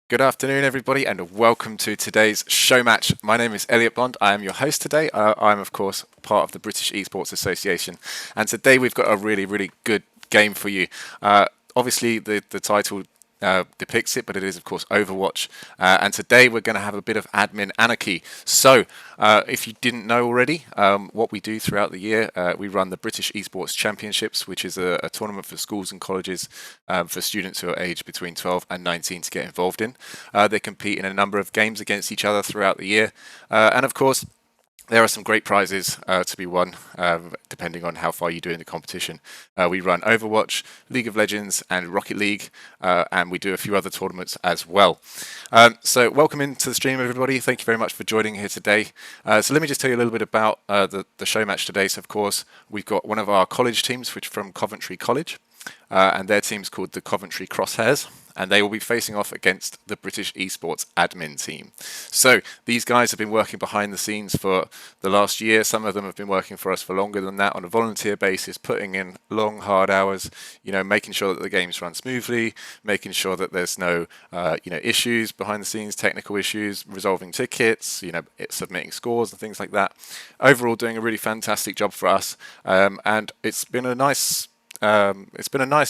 Good afternoon, everybody, and welcome to today's show match. My name is Elliot Bond. I am your host today. I'm, of course, part of the British Esports Association, and today we've got a really good game for you. Obviously, the title depicts it, but it is, of course, Overwatch. And today we're going to have a bit of admin anarchy. So, if you didn't know already, what we do throughout the year, we run the British Esports Championships, which is a tournament for schools and colleges for students who are aged between 12 and 19 to get involved in. They compete in a number of games against each other throughout the year. And of course, there are some great prizes to be won, depending on how far you do in the competition. We run Overwatch, League of Legends, and Rocket League, and we do a few other tournaments as well. So welcome into the stream, everybody. Thank you very much for joining here today. So let me just tell you a little bit about the show match today. So, of course, we've got one of our college teams, which from Coventry College, and their team's called the Coventry Crosshairs, and they will be facing off against the British Esports admin team. So these guys have been working behind the scenes for the last year. Some of them have been working for us for longer than that on a volunteer basis, putting in long, hard hours, making sure that the games run smoothly, making sure that there's no, issues behind the scenes, technical issues, resolving tickets, submitting scores and things like that. Overall, doing a really fantastic job for us, and it's been a nice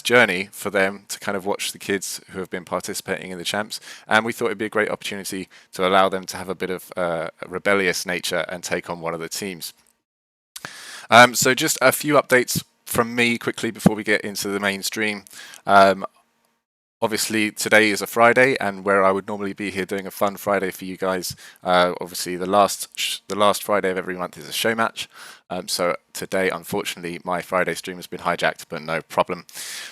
journey for them to kind of watch the kids who have been participating in the champs, and we thought it'd be a great opportunity to allow them to have a bit of a rebellious nature and take on one of the teams. So just a few updates from me quickly before we get into the mainstream. Obviously, today is a Friday, and where I would normally be here doing a fun Friday for you guys, obviously the last Friday of every month is a show match. So today, unfortunately, my Friday stream has been hijacked, but no problem.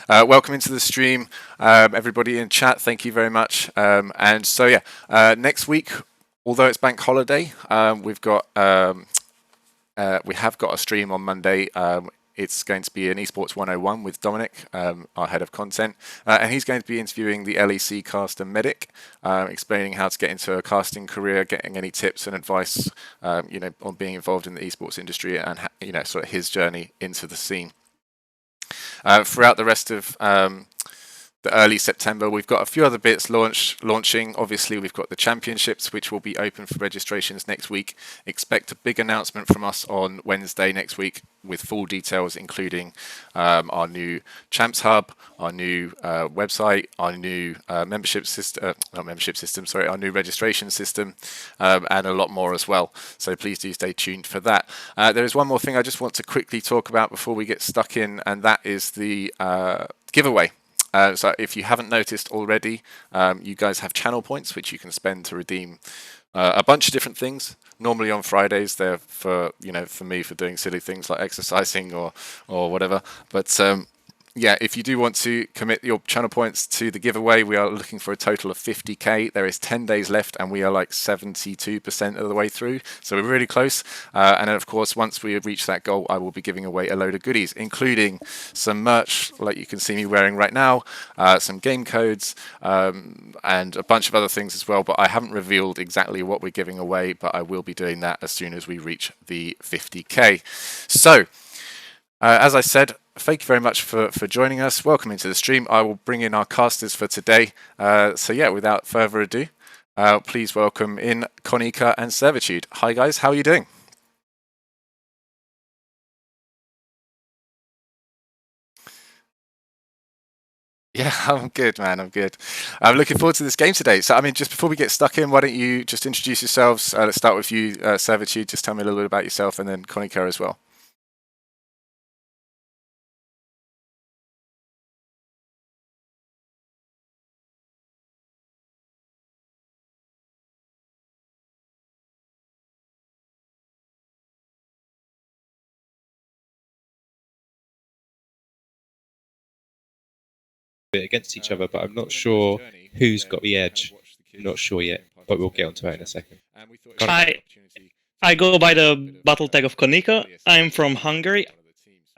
Welcome into the stream, everybody in chat. Thank you very much. And so, yeah, next week, although it's bank holiday, we have got a stream on Monday. It's going to be an Esports 101 with Dominic, our head of content, and he's going to be interviewing the LEC caster Medic, explaining how to get into a casting career, getting any tips and advice, on being involved in the esports industry, and sort of his journey into the scene. Throughout the rest of the early September, we've got a few other bits launching. Obviously, we've got the championships, which will be open for registrations next week. Expect a big announcement from us on Wednesday next week with full details, including our new Champs Hub, our new website, our new membership system, our new registration system, and a lot more as well. So please do stay tuned for that. There is one more thing I just want to quickly talk about before we get stuck in, and that is the giveaway. So if you haven't noticed already, you guys have channel points which you can spend to redeem a bunch of different things. Normally on Fridays they're for me for doing silly things like exercising or whatever. But yeah, if you do want to commit your channel points to the giveaway, we are looking for a total of 50k. There is 10 days left, and we are like 72% of the way through, so we're really close. And then, of course, once we reach that goal, I will be giving away a load of goodies, including some merch, like you can see me wearing right now, some game codes, and a bunch of other things as well. But I haven't revealed exactly what we're giving away, but I will be doing that as soon as we reach the 50k. So, as I said, thank you very much for joining us. Welcome into the stream. I will bring in our casters for today. So yeah, without further ado, please welcome in Konika and Servitude. Hi guys, how are you doing? Yeah, I'm good, man. I'm good. I'm looking forward to this game today. So, I mean, just before we get stuck in, why don't you just introduce yourselves? Let's start with you, Servitude. Just tell me a little bit about yourself, and then Konika as well. Against each other, but I'm not sure who's got the edge. I'm not sure yet, but we'll get onto that in a second. I go by the battle tag of Konika. I'm from Hungary.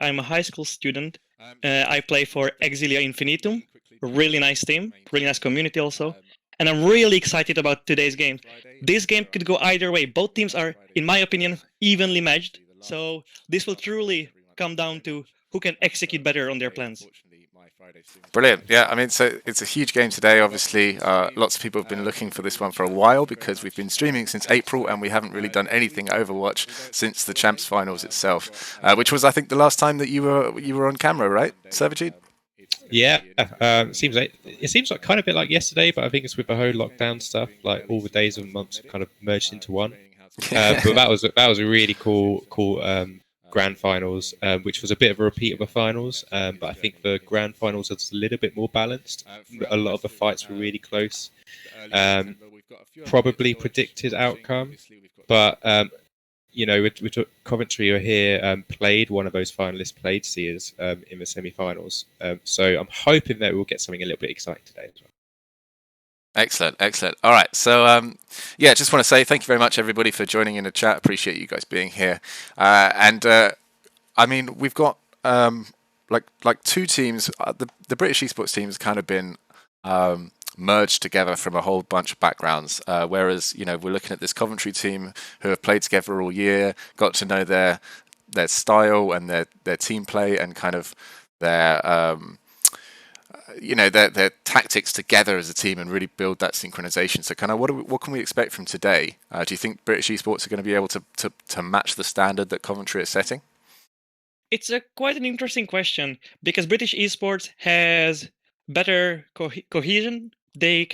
I'm a high school student. I play for Exilia Infinitum, a really nice team, really nice community also. And I'm really excited about today's game. This game could go either way. Both teams are, in my opinion, evenly matched. So this will truly come down to who can execute better on their plans. Brilliant. Yeah, I mean, so it's a huge game today, obviously. Lots of people have been looking for this one for a while because we've been streaming since April and we haven't really done anything Overwatch since the Champs Finals itself, which was, I think, the last time that you were on camera, right, Servitude? Yeah, it seems like kind of a bit like yesterday, but I think it's with the whole lockdown stuff, like all the days and months have kind of merged into one. But that was a really cool grand finals, which was a bit of a repeat of the finals. But I think the grand finals was a little bit more balanced. A lot of the fights were really close. Probably predicted outcome, but with Coventry are here, played one of those finalists, played Sears in the semi-finals. So I'm hoping that we'll get something a little bit exciting today as well. Excellent, excellent. All right, so yeah, just want to say thank you very much, everybody, for joining in the chat. Appreciate you guys being here. I mean, we've got like two teams. The British Esports team has kind of been merged together from a whole bunch of backgrounds. Whereas we're looking at this Coventry team who have played together all year, got to know their style and their team play and kind of their their tactics together as a team and really build that synchronization. So kind of what can we expect from today? Do you think British Esports are going to be able to match the standard that Coventry is setting? It's quite an interesting question because British Esports has better cohesion. They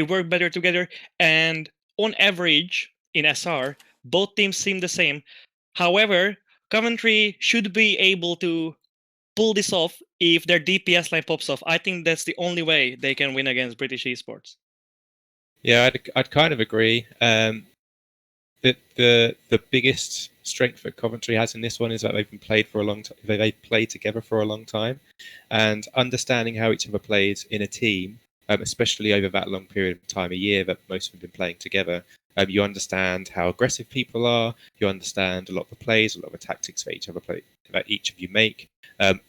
work better together, and on average in SR, both teams seem the same. However, Coventry should be able to pull this off if their DPS line pops off. I think that's the only way they can win against British Esports. Yeah, I'd kind of agree. The biggest strength that Coventry has in this one is that they've been played for a long time. They've played together for a long time, and understanding how each other plays in a team, especially over that long period of time, a year that most of them have been playing together. You understand how aggressive people are. You understand a lot of the plays, a lot of the tactics that each of you make.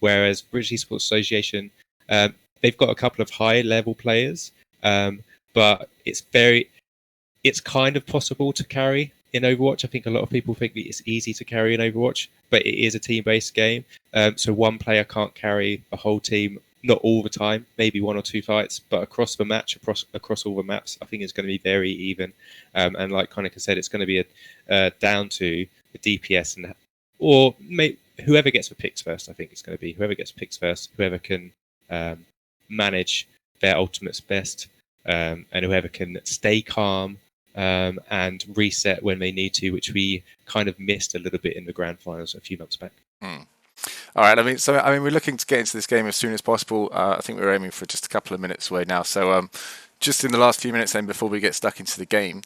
Whereas British Esports Association, they've got a couple of high-level players, but it's kind of possible to carry in Overwatch. I think a lot of people think that it's easy to carry in Overwatch, but it is a team-based game. So one player can't carry a whole team, not all the time, maybe one or two fights, but across the match, across all the maps, I think it's going to be very even. And like Konica said, it's going to be down to the DPS or whoever gets the picks first. I think it's going to be whoever gets picks first, whoever can manage their ultimates best, and whoever can stay calm and reset when they need to, which we kind of missed a little bit in the grand finals a few months back. All right. I mean, we're looking to get into this game as soon as possible. I think we're aiming for just a couple of minutes away now. So, just in the last few minutes, then, before we get stuck into the game,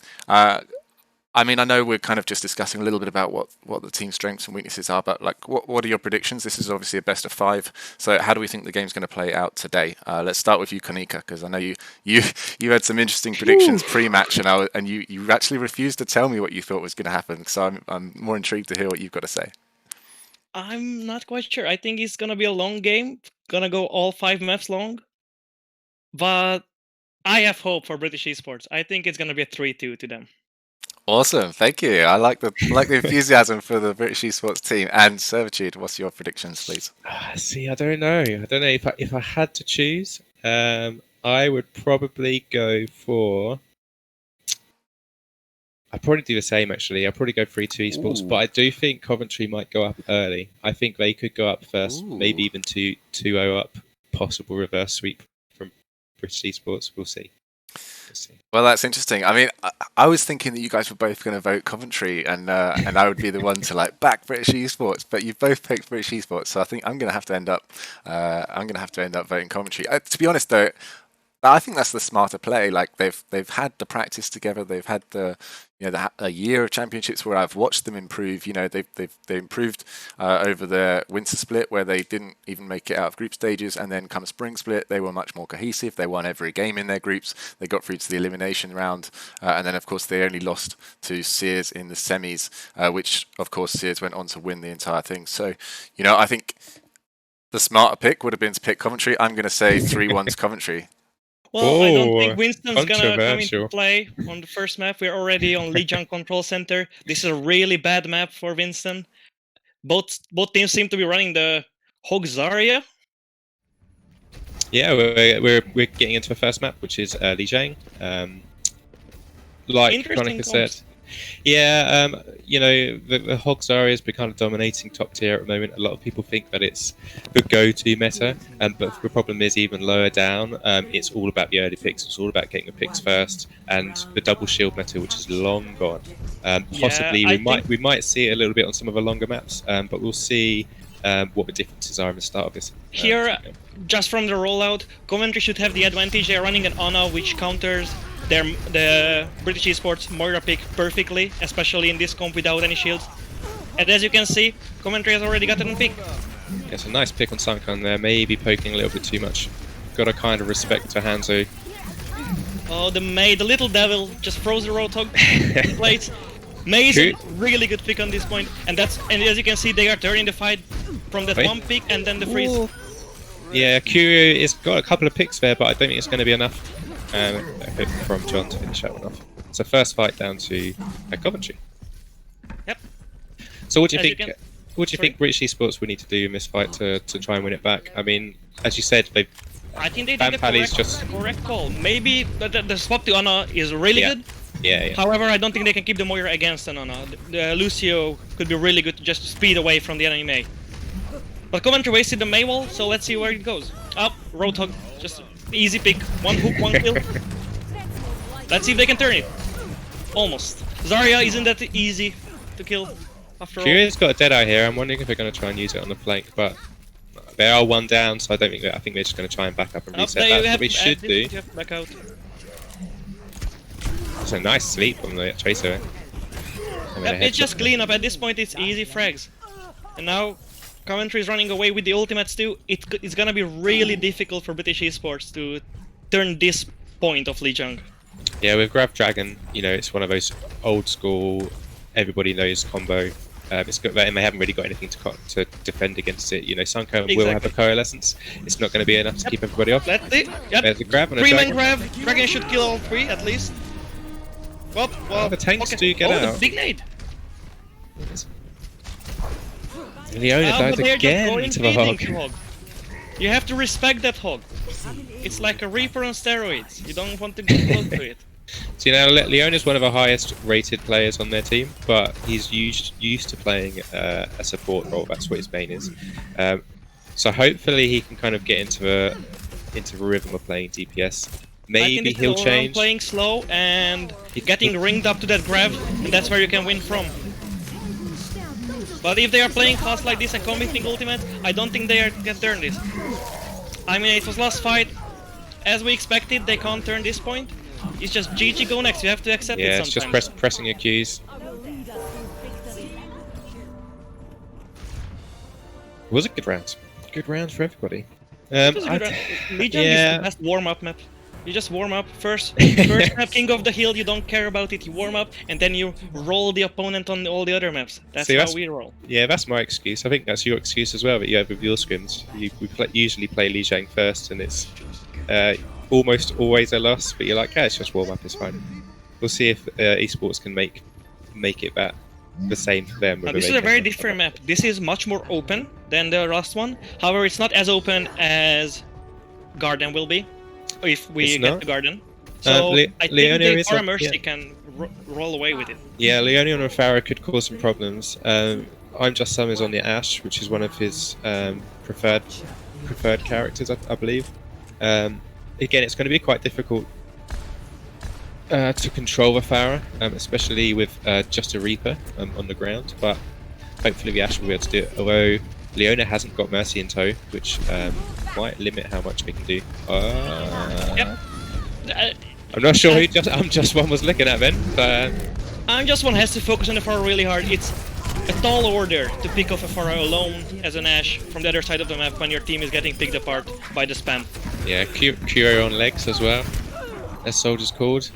I mean, I know we're kind of just discussing a little bit about what the team's strengths and weaknesses are, but like, what are your predictions? This is obviously a best of 5. So, how do we think the game's going to play out today? Let's start with you, Konica, because I know you had some interesting predictions pre-match, and you actually refused to tell me what you thought was going to happen. So, I'm more intrigued to hear what you've got to say. I'm not quite sure. I think it's gonna be a long game, gonna go all 5 maps long. But I have hope for British Esports. I think it's gonna be a 3-2 to them. Awesome, thank you. I like the enthusiasm for the British Esports team. And Servitude, what's your predictions, please? See, I don't know. If I had to choose, I would probably go for. I'd probably do the same, actually. I'd probably go 3-2 Esports, but I do think Coventry might go up early. I think they could go up first, maybe even 2-0 up, possible reverse sweep from British Esports. We'll see. Well, that's interesting. I mean, I was thinking that you guys were both going to vote Coventry, and I would be the one to like back British Esports. But you've both picked British Esports, so I think I'm going to have to end up voting Coventry. To be honest, though, I think that's the smarter play. Like they've had the practice together. They've had a year of championships where I've watched them improve. They improved over their winter split where they didn't even make it out of group stages, and then come spring split they were much more cohesive. They won every game in their groups. They got through to the elimination round, and then of course they only lost to Sears in the semis, which of course Sears went on to win the entire thing. So I think the smarter pick would have been to pick Coventry. I'm going to say 3-1 to Coventry. Well, I don't think Winston's gonna come into play on the first map. We're already on Lijiang Control Center. This is a really bad map for Winston. Both teams seem to be running the Hog Zarya. Yeah, we're getting into the first map, which is Lijiang. Like Interesting Chronica said, yeah, you know, the Hog Zarya has been kind of dominating top tier at the moment. A lot of people think that it's the go-to meta, but the problem is even lower down, it's all about the early picks. It's all about getting the picks first, and the double shield meta, which is long gone. Possibly we might see it a little bit on some of the longer maps, but we'll see what the differences are in the start of this. Here, just from the rollout, Coventry should have the advantage. They're running an Ana which counters the British Esports Moira pick perfectly, especially in this comp without any shields. And as you can see, Coventry has already gotten a pick. Yeah, it's a nice pick on Sunkan there, maybe poking a little bit too much. Gotta kind of respect to Hanzo. Oh, the little devil just throws the Roadhog plates. May is a really good pick on this point, and as you can see, they are turning the fight from that one pick and then the freeze. Ooh. Yeah, Curio has got a couple of picks there, but I don't think it's going to be enough from John to finish that one off. So first fight down to Coventry. Yep. So what do you think? What do you think British Esports would need to do in this fight to try and win it back? I mean, as you said, I think they did the correct call. Maybe the swap to Ana is really good. Yeah. However, I don't think they can keep the Moira against an Ana. The Lucio could be really good to just speed away from the enemy Mei. But Coventry wasted the Mei wall, so let's see where it goes. Up, Roadhog, just easy pick. One hook, one kill. Let's see if they can turn it. Almost. Zarya isn't that easy to kill after all. Curio's got a Deadeye here. I'm wondering if they're going to try and use it on the flank, but they are one down, so I think they're just going to try and back up and reset. That's what we should do. Back out. It's a nice sleep on the Tracer. It's just clean up. At this point, it's easy frags. And now, Coventry is running away with the ultimates too. It's gonna be really difficult for British Esports to turn this point of Lijiang. Yeah, with Grav Dragon, you know, it's one of those old school, everybody knows combo. It's good, and they haven't really got anything to defend against it. You know, Sunko will have a coalescence. It's not going to be enough to keep everybody off. That's it. Yep. There's a grab and a Three-man grab. Dragon should kill all three at least. Well, the tanks do get out. The big nade. Leona dies again into the hog. You have to respect that hog. It's like a Reaper on steroids. You don't want to get close to it. So, you know, Leona is one of the highest rated players on their team, but he's used to playing a support role. That's what his main is. So hopefully he can kind of get into the rhythm of playing DPS. Maybe he'll change. Playing slow and getting ringed up to that grab, and that's where you can win from. But if they are playing fast like this and committing ultimate, I don't think they can turn this. I mean, it was last fight. As we expected, they can't turn this point. It's just GG go next, you have to accept it sometimes. Yeah, it's just pressing your Qs. It was a good round. Good round for everybody. Lijiang is the best warm-up map. You just warm up first map, King of the Hill, you don't care about it, you warm up, and then you roll the opponent on all the other maps. That's how we roll. Yeah, that's my excuse. I think that's your excuse as well, that you have with your scrims. We usually play Lijiang first, and it's almost always a loss, but you're like, yeah, it's just warm up, it's fine. We'll see if esports can make it that the same for them. This is a very different map. This is much more open than the last one. However, it's not as open as Garden will be, if we get the Garden. So I think the Aura Mercy can roll away with it. Yeah, Leone on Farah could cause some problems. I'm Just Some is on the Ashe, which is one of his preferred characters, I believe. Again, it's going to be quite difficult to control the Farah, especially with just a Reaper on the ground, but hopefully the Ashe will be able to do it, although Leona hasn't got Mercy in tow, which might limit how much we can do. Yep. I'm not sure who I'm Just One was looking at then, but... I'm Just One has to focus on the Farah really hard. It's a tall order to pick off a Farah alone as an Ashe from the other side of the map when your team is getting picked apart by the spam. Yeah, Curio on legs as well, as Soldier's called.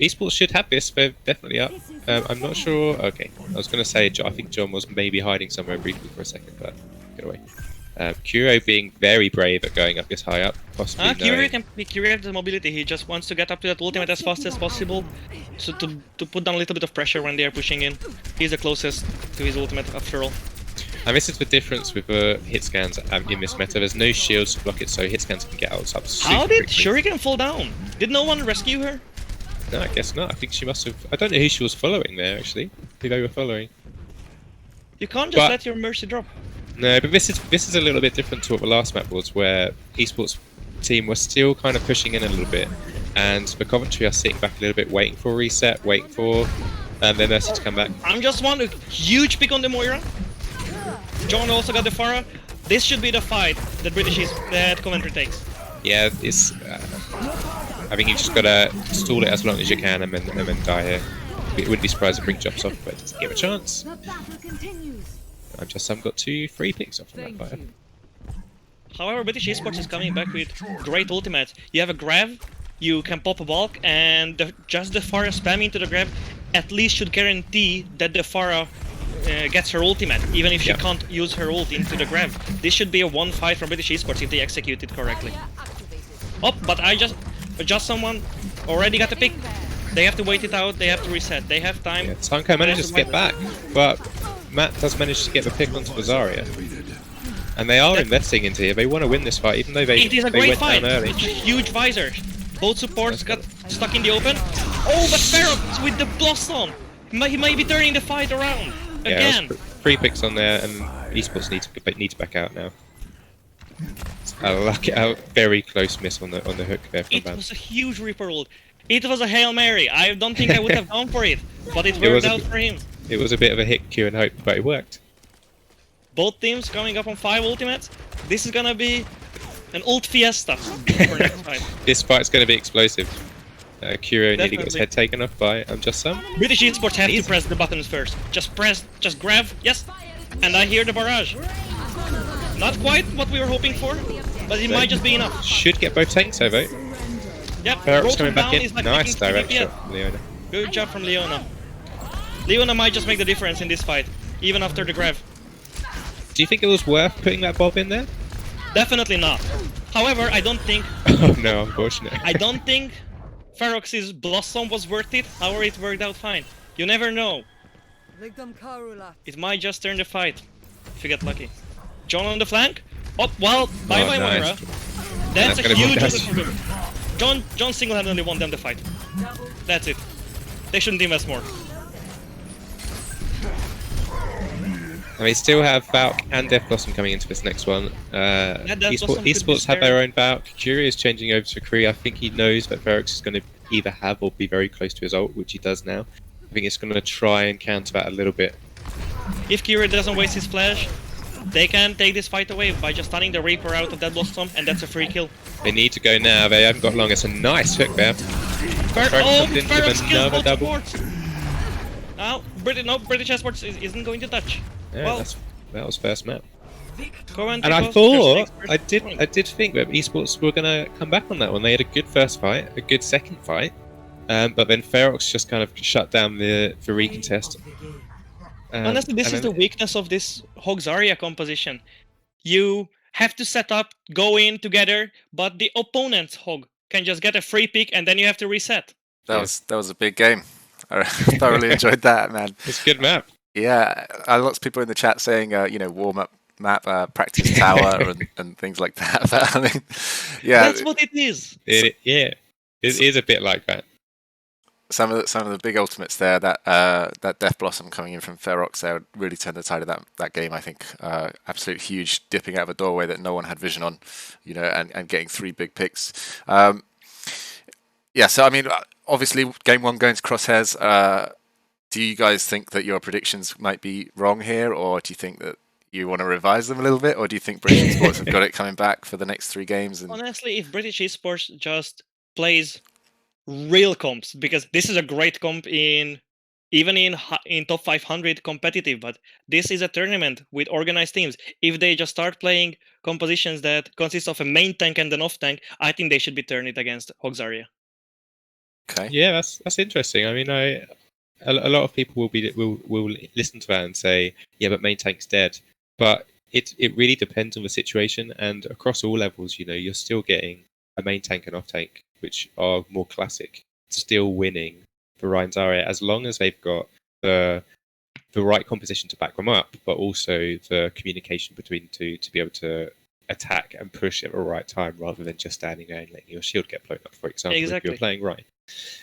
Esports should have this, they're definitely up. I'm not sure. Okay, I was going to say, I think John was maybe hiding somewhere briefly for a second, but get away. Curio being very brave at going up this high up. Possibly Curio can be Curio the mobility. He just wants to get up to that ultimate as fast as possible, so to put down a little bit of pressure when they are pushing in. He's the closest to his ultimate after all. And this is the difference with hit scans in this meta. There's no shields to block it, so hit scans can get out up super How did quickly. Shuriken fall down? Did no one rescue her? No, I guess not. I think she must have... I don't know who she was following there, actually. Who they were following. You can't just let your mercy drop. No, but this is a little bit different to what the last map was, where Esports team was still kind of pushing in a little bit, and the Coventry are sitting back a little bit, waiting for a reset, waiting for their mercy to come back. I'm just one huge pick on the Moira. John also got the Pharah. This should be the fight that Coventry takes. Yeah, it's. I think you just gotta stall it as long as you can, and then die here. It wouldn't be surprised if Brink jumps off, but just give it a chance. I've just got 2 free picks off from that fight. However, British Esports is coming back with great ultimates. You have a grab, you can pop a bulk, and just the Pharah spamming to the grab at least should guarantee that the Pharah gets her ultimate, even if she can't use her ult into the grab. This should be a 1-5 from British Esports if they execute it correctly. Oh, but just someone already got the pick. They have to wait it out, they have to reset, they have time. Yeah, Sanko manages to get back, but Matt does manage to get the pick onto Zarya. And they are investing into here. They want to win this fight, even though it is a great went fight. down early. It's a huge visor. Both supports got stuck in the open. Oh, but Ferox with the Blossom. He may be turning the fight around again. Yeah, 3 picks on there, and Esports need to back out now. A very close miss on the hook there from Van. It was a huge Reaper ult. It was a Hail Mary. I don't think I would have gone for it, but it worked out for him. It was a bit of a hit, cue, and hope, but it worked. Both teams coming up on 5 ultimates. This is gonna be an ult fiesta for next fight. This fight's gonna be explosive. Curio nearly got his head taken off by Just Some. British Esports have to press the buttons first. Just grab, yes. And I hear the barrage. Not quite what we were hoping for, but it might just be enough. Should get both tanks over. Yep, Ferox coming back in. Like Nice direct shot from Leona. Good job from Leona. Leona might just make the difference in this fight, even after the grab. Do you think it was worth putting that Bob in there? Definitely not. However, I don't think... Oh no, unfortunately. I don't think Ferox's Blossom was worth it. However, it worked out fine. You never know. It might just turn the fight, if you get lucky. John on the flank. Oh, well, bye-bye, Moira. That's a huge win for them. John single-handedly won them the fight. That's it. They shouldn't invest more. And they still have Valk and Death Blossom coming into this next one. Esports have their own Valk. Curie is changing over to Kree. I think he knows that Ferox is going to either have or be very close to his ult, which he does now. I think it's going to try and counter that a little bit. If Curie doesn't waste his flash, they can take this fight away by just stunning the Reaper out of that Blossom, and that's a free kill. They need to go now. They haven't got long. It's a nice hook there. Ferox kills both supports. Now, British Esports isn't going to touch. Yeah, well, that was first map. And I thought, I did think that Esports were going to come back on that one. They had a good first fight, a good second fight, but then Ferox just kind of shut down the recontest. Honestly, this is the weakness of this Hog Zarya composition. You have to set up, go in together, but the opponent's Hog can just get a free pick and then you have to reset. That was a big game. I thoroughly enjoyed that, man. It's a good map. Yeah, lots of people in the chat saying, warm-up map, practice tower, and things like that. But, I mean, yeah, that's what it is. It is a bit like that. Some of the big ultimates there, that Death Blossom coming in from Ferox there really turned the tide of that game. I think absolute huge dipping out of a doorway that no one had vision on, and getting 3 big picks. Yeah, so I mean, obviously, game 1 going to Crosshairs. Do you guys think that your predictions might be wrong here, or do you think that you want to revise them a little bit, or do you think British Esports have got it coming back for the next 3 games? Honestly, if British Esports just plays real comps, because this is a great comp even in top 500 competitive, but this is a tournament with organized teams. If they just start playing compositions that consist of a main tank and an off tank, I think they should be turned it against Hog Zarya. Okay. Yeah, that's interesting. I mean, a lot of people will listen to that and say, yeah, but main tank's dead. But it really depends on the situation, and across all levels, you're still getting a main tank and off tank, which are more classic, still winning for Ryan Zarya, as long as they've got the the right composition to back them up, but also the communication between the two to be able to attack and push at the right time rather than just standing there and letting your shield get blown up, for example, if you're playing Ryan.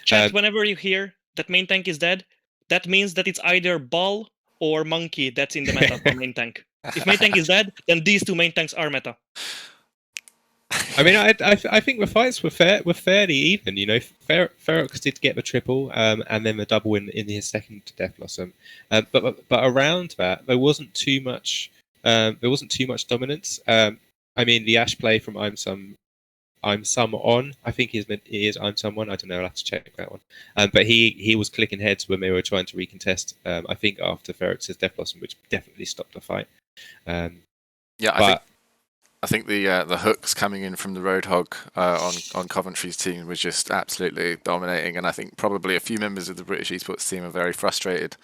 Chat, whenever you hear that main tank is dead, that means that it's either Ball or Monkey that's in the meta for main tank. If main tank is dead, then these two main tanks are meta. I mean, I think the fights were fairly even. You know, Ferox did get the triple, and then the double in his second Death Blossom. But around that, there wasn't too much. There wasn't too much dominance. I mean, the Ash play from I'm Some On. I think he is I'm Someone. I don't know. I'll have to check that one. But he was clicking heads when they were trying to recontest. I think after Ferox's Death Blossom, which definitely stopped the fight. I think the hooks coming in from the Roadhog on Coventry's team was just absolutely dominating, and I think probably a few members of the British Esports team are very frustrated,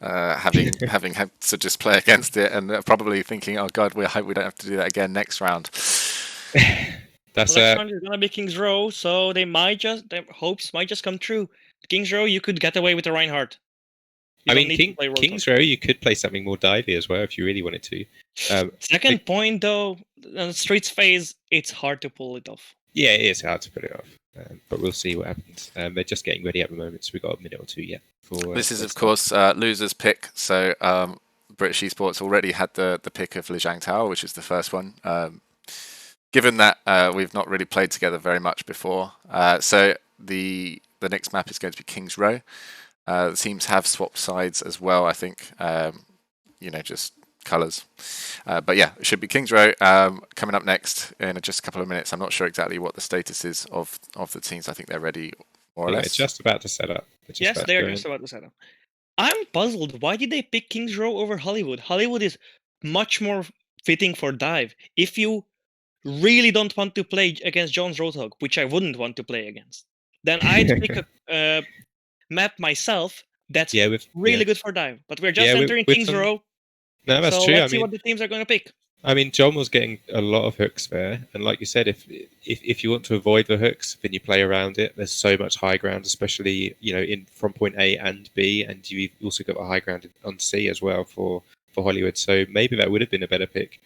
having had to just play against it, and probably thinking, "Oh God, we hope we don't have to do that again next round." Next round is gonna be King's Row, so their hopes might just come true. King's Row, you could get away with the Reinhardt. King's Row, you could play something more divey as well if you really wanted to. Second point, though, Streets phase, it's hard to pull it off. Yeah, it is hard to put it off, but we'll see what happens. They're just getting ready at the moment, so we've got a minute or two yet. This is, of course, loser's pick, so British Esports already had the pick of Lijiang Tower, which is the first one. Given that we've not really played together very much before, so the next map is going to be King's Row. The teams have swapped sides as well, I think, just colours. But yeah, it should be King's Row coming up next in just a couple of minutes. I'm not sure exactly what the status is of the teams. I think they're ready, more or less. It's just about to set up. Yes, they're just about to set up. I'm puzzled. Why did they pick King's Row over Hollywood? Hollywood is much more fitting for dive. If you really don't want to play against Jones Roadhog, which I wouldn't want to play against, then I'd pick a map myself that's really good for dive. But we're just entering King's Row. No, that's so true. Let's see what the teams are going to pick. I mean, John was getting a lot of hooks there, and like you said, if you want to avoid the hooks, then you play around it. There's so much high ground, especially from point A and B, and you've also got the high ground on C as well for Hollywood. So maybe that would have been a better pick.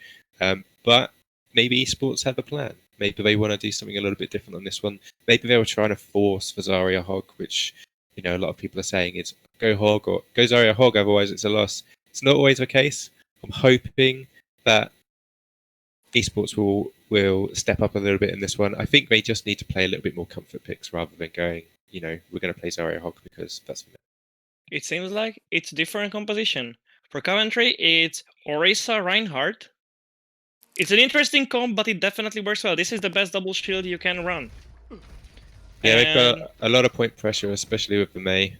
But maybe Esports have a plan. Maybe they want to do something a little bit different on this one. Maybe they were trying to force for Zarya Hog, which a lot of people are saying is go Hog or go Zarya Hog, otherwise it's a loss. It's not always the case. I'm hoping that Esports will step up a little bit in this one. I think they just need to play a little bit more comfort picks rather than going, we're going to play Zarya Hog because that's the It seems like it's different composition. For Coventry, it's Orisa Reinhardt. It's an interesting comp, but it definitely works well. This is the best double shield you can run. Yeah, they've got a lot of point pressure, especially with the Mei.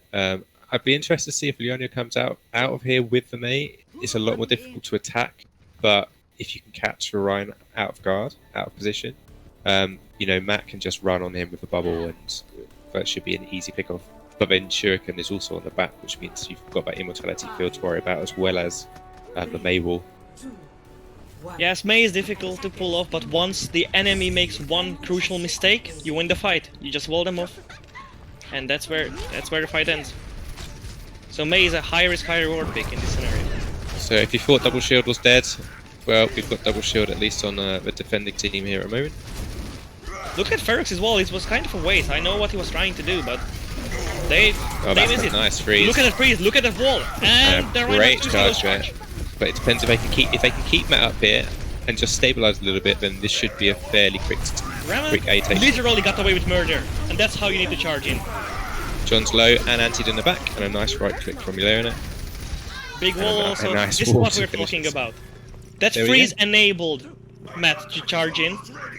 I'd be interested to see if Leonia comes out of here with the Mei. It's a lot more difficult to attack, but if you can catch Ryan out of guard, out of position, Matt can just run on him with a bubble, and that should be an easy pick-off. But then Shuriken is also on the back, which means you've got that immortality field to worry about, as well as the Mei wall. Yes, Mei is difficult to pull off, but once the enemy makes one crucial mistake, you win the fight. You just wall them off, and that's where the fight ends. So Mei is a high risk, high reward pick in this scenario. So if you thought double shield was dead, well, we've got double shield at least on the defending team here at the moment. Look at Ferox's wall. It was kind of a waste. I know what he was trying to do, but they missed it. Nice freeze. Look at the freeze. Look at the wall. And the great charge there. But it depends if they can keep Matt up here and just stabilize a little bit, then this should be a fairly quick A take. Literally got away with murder, and that's how you need to charge in. John's low and antied in the back, and a nice right click from Leona. Big wall also. This is what we're talking about. That freeze enabled Matt to charge in,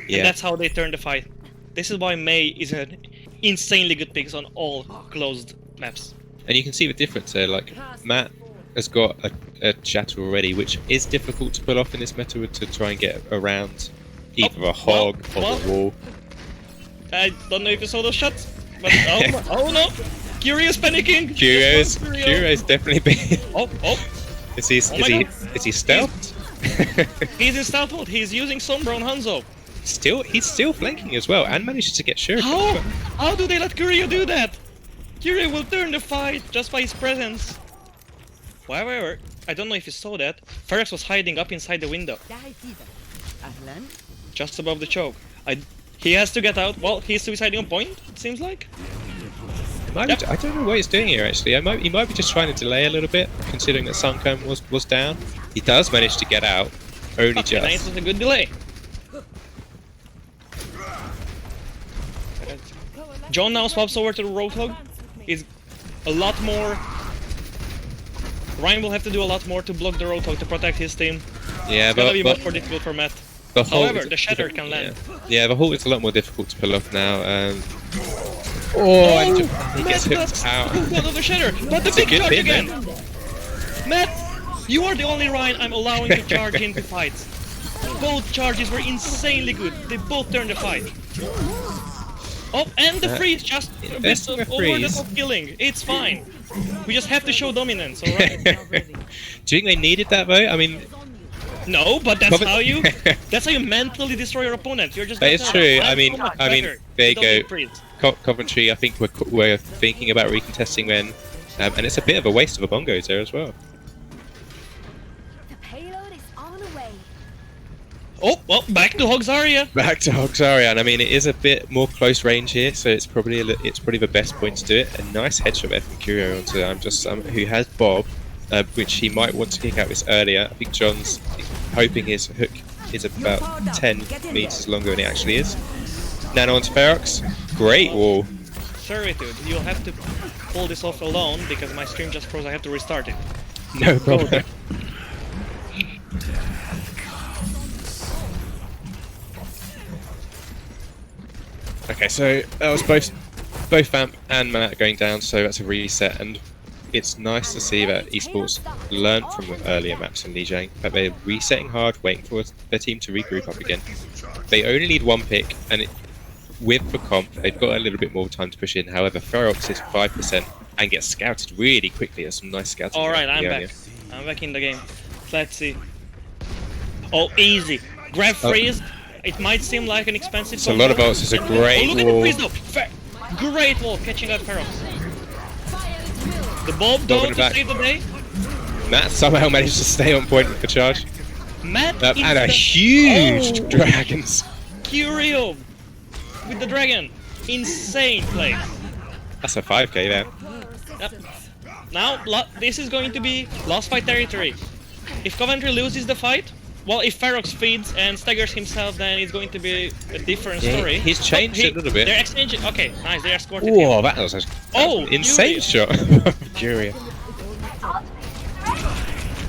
and that's how they turn the fight. This is why Mei is an insanely good pick on all closed maps. And you can see the difference there. Like Matt has got a shatter already, which is difficult to pull off in this meta to try and get around either a hog or a wall. I don't know if you saw those shots, but oh no! Curio's panicking! Curio's definitely been... Oh! Is he stealthed? He's in stealth mode, he's using Sombra on Hanzo. He's still flanking as well, and manages to get Shuriken. How do they let Curio do that? Curio will turn the fight just by his presence. However, I don't know if you saw that, Ferox was hiding up inside the window. Just above the choke. He has to get out. Well, he's suiciding on point, it seems like. I don't know what he's doing here actually. He might be just trying to delay a little bit, considering that Suncomb was down. He does manage to get out, only just. Nice, was a good delay. John now swaps over to the Roadhog. He's a lot more. Ryan will have to do a lot more to block the Roadhog to protect his team. Yeah, it's gonna be much more difficult for Matt. However, the Shatter can land. Yeah, the Halt is a lot more difficult to pull off now. And he gets hooked out. Another Shatter, but the big charge again. Matt, you are the only Ryan I'm allowing to charge into fights. Both charges were insanely good. They both turned the fight. Oh, and the freeze just a bit of over the top killing. It's fine. We just have to show dominance, alright? Do you think they needed that though? I mean, no, but that's how you mentally destroy your opponent. You're just. That is true. I mean, there you go. Coventry, I think we're thinking about recontesting when, and it's a bit of a waste of a bongos there as well. The payload is on the way. Oh, well, back to Hogzaria. Back to Hogzaria, and I mean it is a bit more close range here, so it's probably the best point to do it. A nice headshot there from Curio onto who has Bob, which he might want to kick out this earlier. I think John's hoping his hook is about 10 meters longer than it actually is. Nano onto Ferox. Great wall. Servitude, you'll have to pull this off alone because my stream just froze. I have to restart it. No problem. Okay, so that was both Vamp and Manat going down, so that's a reset, and it's nice to see that Esports learned from the earlier maps in Lijiang, that they're resetting hard, waiting for their team to regroup up again. They only need one pick, and with the comp, they've got a little bit more time to push in. However, Ferox is 5% and gets scouted really quickly. There's some nice scouting. Alright, I'm back. I'm back in the game. Let's see. Oh, easy. Grab freeze. It might seem like an expensive It's a lot of ults. It's a great look wall. At the freeze though. Great wall catching out Ferox. The Bob though to save the day. Matt somehow managed to stay on point with the charge. Matt and a huge dragons. Curio with the dragon. Insane play. That's a 5k there. Yep. Now this is going to be lost fight territory. If Coventry loses the fight, well, if Ferox feeds and staggers himself, then it's going to be a different story. He's changed it a little bit. They're exchanging. Okay, nice. They are scored. Whoa, that was an insane shot. Curio.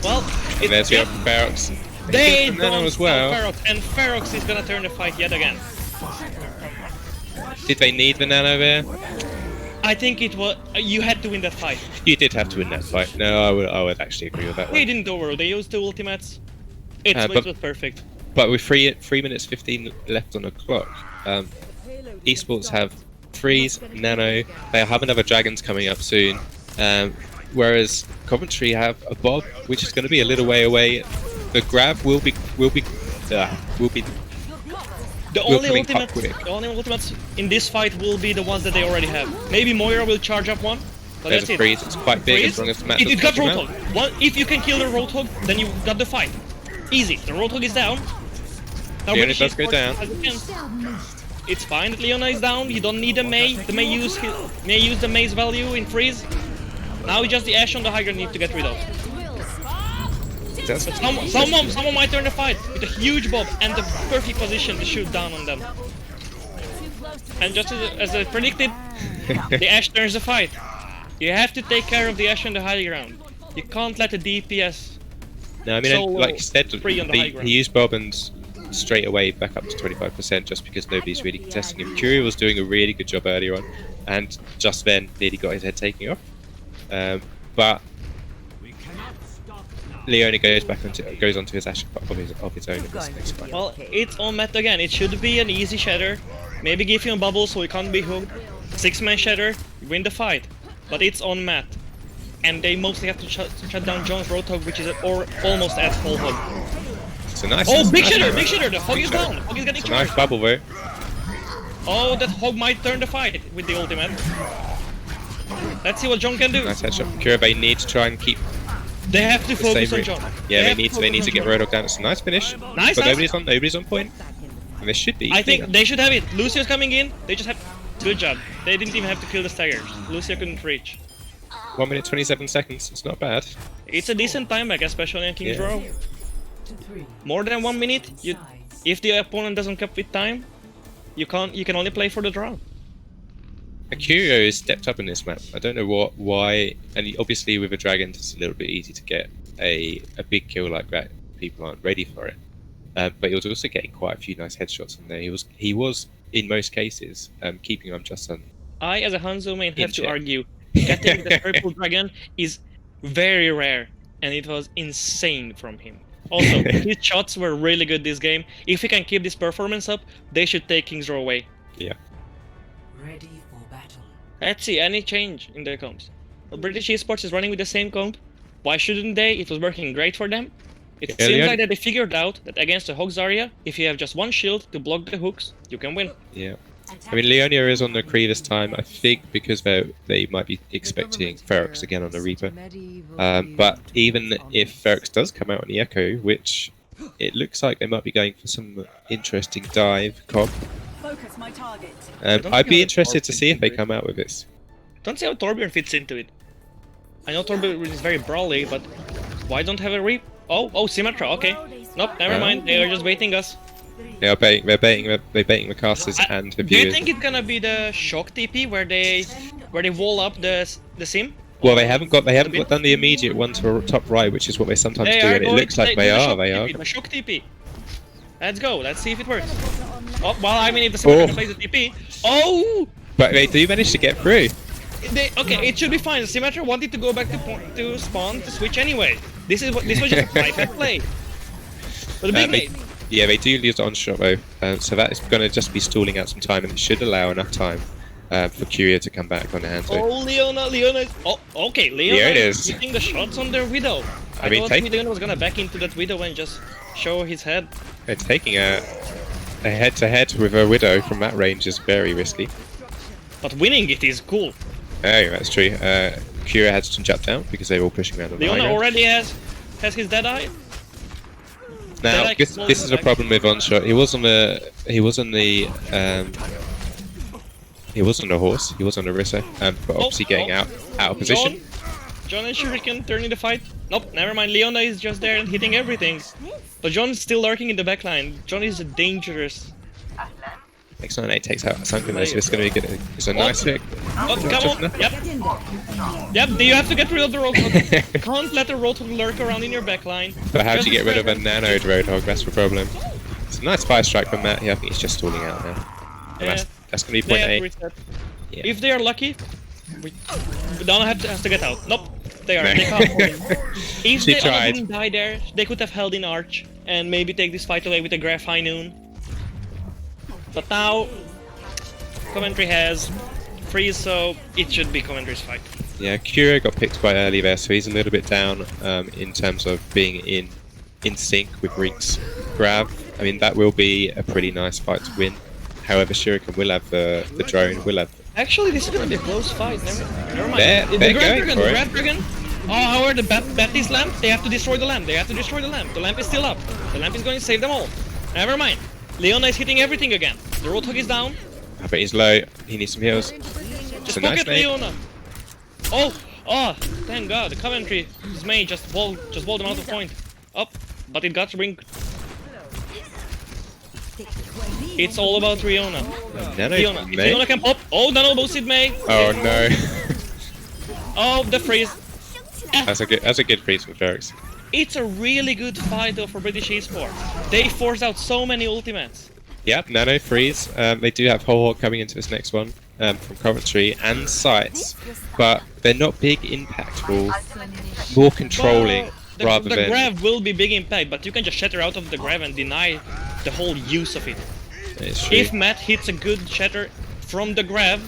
Well, and there's the Ferox. They don't as well. Ferox, and Ferox is gonna turn the fight yet again. Did they need the nano there? I think it was. You had to win that fight. You did have to win that fight. No, I would actually agree with that one. They didn't overall. They used two ultimates. It was perfect. But with 3 minutes 15 left on the clock, Esports have freeze, nano. They have another dragons coming up soon. Whereas Coventry have a Bob, which is going to be a little way away. The grab will be. The only ultimates in this fight will be the ones that they already have. Maybe Moira will charge up one. But there's that's a freeze. It's quite big as long as the match. It got Roadhog. If you can kill the Roadhog, then you got the fight. Easy. The Roadhog is down. Now Leona does go down. It's fine that Leona is down. You don't need a Mei. The Mei use the Mei's value in freeze. Now it's just the Ashe on the high ground need to get rid of. Someone might turn the fight with a huge Bob and the perfect position to shoot down on them. And just as I predicted, the Ashe turns the fight. You have to take care of the Ashe on the high ground. You can't let the DPS. No, I mean, like you said, he used Bob and straight away back up to 25% just because nobody's really contesting him. Curio was doing a really good job earlier on, and just then nearly got his head taken off. But Leona goes onto his Ashe of his own in this next fight. Well, it's on Matt again. It should be an easy shatter. Maybe give him a bubble so he can't be hooked. 6-man shatter, win the fight. But it's on Matt. And they mostly have to shut down John's Roadhog, which is almost at full hog. It's a nice. Oh, big shitter! Big shitter! The hog is down. The hog is getting charged. Nice bubble there. Oh, that hog might turn the fight with the ultimate. Let's see what John can do. Nice headshot. Curve need to try and keep They have to focus same on John. Yeah, they have need to get Roadhog down. It's a nice finish. Nice, But nice. nobody's on point. And they should be. I think they should have it. Lucio's coming in. They just have. Good job. They didn't even have to kill the staggers. Lucio couldn't reach. 1 minute 27 seconds. It's not bad. It's a decent time back, especially in King's Yeah. Row. More than 1 minute. If the opponent doesn't keep with time, you can only play for the draw. Curio has stepped up in this map. I don't know why, and obviously with a dragon, it's a little bit easy to get a big kill like that. People aren't ready for it. But he was also getting quite a few nice headshots in there. He was in most cases keeping on just on. I, as a Hanzo main, have to check. argue getting the purple dragon is very rare, and it was insane from him. Also, his shots were really good this game. If he can keep this performance up, they should take King's Row away. Yeah. Ready for battle. Let's see any change in their comps. British Esports is running with the same comp. Why shouldn't they? It was working great for them. It seems like that they figured out that against the Hog Zarya, if you have just one shield to block the hooks, you can win. Yeah. I mean, Leonia is on the Kree this time, I think, because they might be expecting Ferox again on the Reaper. But even if Ferox does come out on the Echo, which it looks like they might be going for some interesting dive comp, Focus my target. I'd be interested to see if they come out with this. Don't see how Torbjorn fits into it. I know Torbjorn is very brawly, but why don't have a Reap? Oh, Symmetra, okay. Nope, never mind, they are just baiting us. They're baiting the casters and the Do you viewers. think it's gonna be the shock TP where they wall up the sim? Well, they haven't done the immediate one to the top right, which is what they sometimes do, and it looks like they are. The shock TP. Let's go. Let's see if it works. Oh, well, I mean, if the Symmetra plays the TP. Oh! But they do manage to get through. Okay, it should be fine. The Symmetra wanted to go back to spawn to switch anyway. This was just a 5-head play. But the big nade. Yeah, they do lose the onshot though, so that is going to just be stalling out some time, and it should allow enough time for Curio to come back on the hand. Oh, Leona is... Oh, okay, Leona is hitting the shots on their Widow. I thought Leona was going to back into that Widow and just show his head. Taking a head-to-head with a Widow from that range is very risky. But winning it is cool. Oh, that's true. Curio had to jump down because they were all pushing around on the Leona high ground. already has his Deadeye. Now, this is a problem with onshot. He was on the horse. He was on the Rissa, but obviously getting out of position. John and Shuriken turning the fight. Nope, never mind. Leona is just there and hitting everything. But John is still lurking in the backline. John is dangerous. X98 takes out something like this. It's going to be good. It's a nice pick. Oh, come on. Yep, you have to get rid of the Roadhog. Can't let the Roadhog lurk around in your backline. But how do you get rid of a nanoed Roadhog? That's the problem. It's a nice fire strike from Matt. Yeah, I think he's just stalling out now. And that's going to be point 8. Yeah. If they are lucky, Donna has to get out. Nope, they are. They can't hold him. If they didn't die there, they could have held in Arch and maybe take this fight away with a Graph High Noon. But now, Coventry has freeze, so it should be Coventry's fight. Yeah, Curio got picked quite early there, so he's a little bit down in terms of being in sync with Reek's grab. I mean, that will be a pretty nice fight to win. However, Shuriken will have the drone, will have... Actually, this is going to be a close fight. Never mind. They're going for it. Grab Dragon. Oh, however, the Batty's lamp, they have to destroy the lamp. The lamp is still up. The lamp is going to save them all. Never mind. Leona is hitting everything again. The Roadhog is down. But he's low. He needs some heals. Just pocket Leona. Oh, thank God. The Coventry May just walled them out of point. Up, but it got to bring... It's all about Riona. Leona can pop. Oh, Nano boosted May. Oh no. Oh, the freeze. That's a good freeze from Ferox. It's a really good fight though for British Esports. They force out so many ultimates. Yep, Nano freeze. They do have Whole Hog coming into this next one from Coventry and Sights, but they're not big impactful, more controlling rather than... The grab will be big impact, but you can just shatter out of the grab and deny the whole use of it. If Matt hits a good shatter from the grab,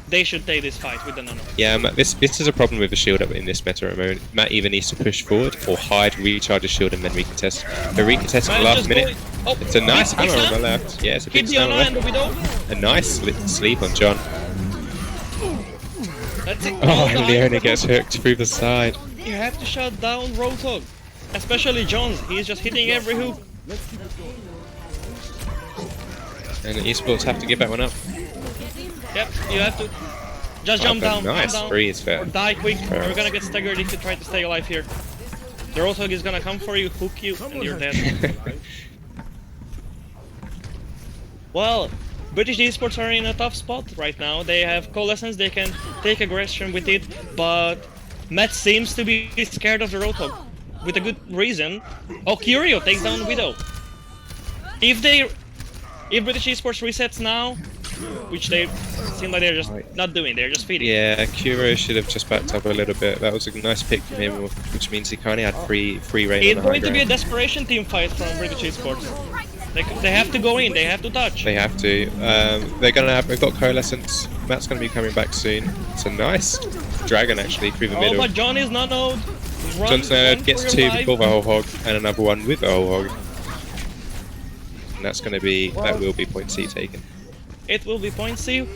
they should take this fight with the Nano. Yeah, this is a problem with the shield up in this meta at the moment. Matt either needs to push forward or hide, recharge the shield and then recontest. The recontest at the last minute. It's a nice hammer on the left. Yeah, it's a big hammer left. A nice sleep on John. That's it. Oh, and Leona gets hooked through the side. You have to shut down Roadhog. Especially Jones. He's just hitting every hook. And Esports have to give that one up. Yep, you have to. Just jump down. Nice jump down. freeze fair. Or die quick. You're gonna get staggered if you try to stay alive here. The Roadhog is gonna come for you, hook you, and you're dead. Well, British Esports are in a tough spot right now. They have Coalescence, they can take aggression with it, but Matt seems to be scared of the Roadhog. With a good reason. Oh, Curio takes down Widow. If British Esports resets now, which they seem like they're just not doing, they're just feeding. Yeah, Kuro should have just backed up a little bit. That was a nice pick from him, which means he kind of had free reign. It's going to be a desperation team fight from British Esports. They have to go in, they have to touch. They have to. They've got Coalescence. Matt's going to be coming back soon. It's a nice dragon actually through the middle. Oh, but John is nanoed. John's nanoed, gets two before the whole hog, and another one with the whole hog. And that's going to be, that will be point C taken. It will be point C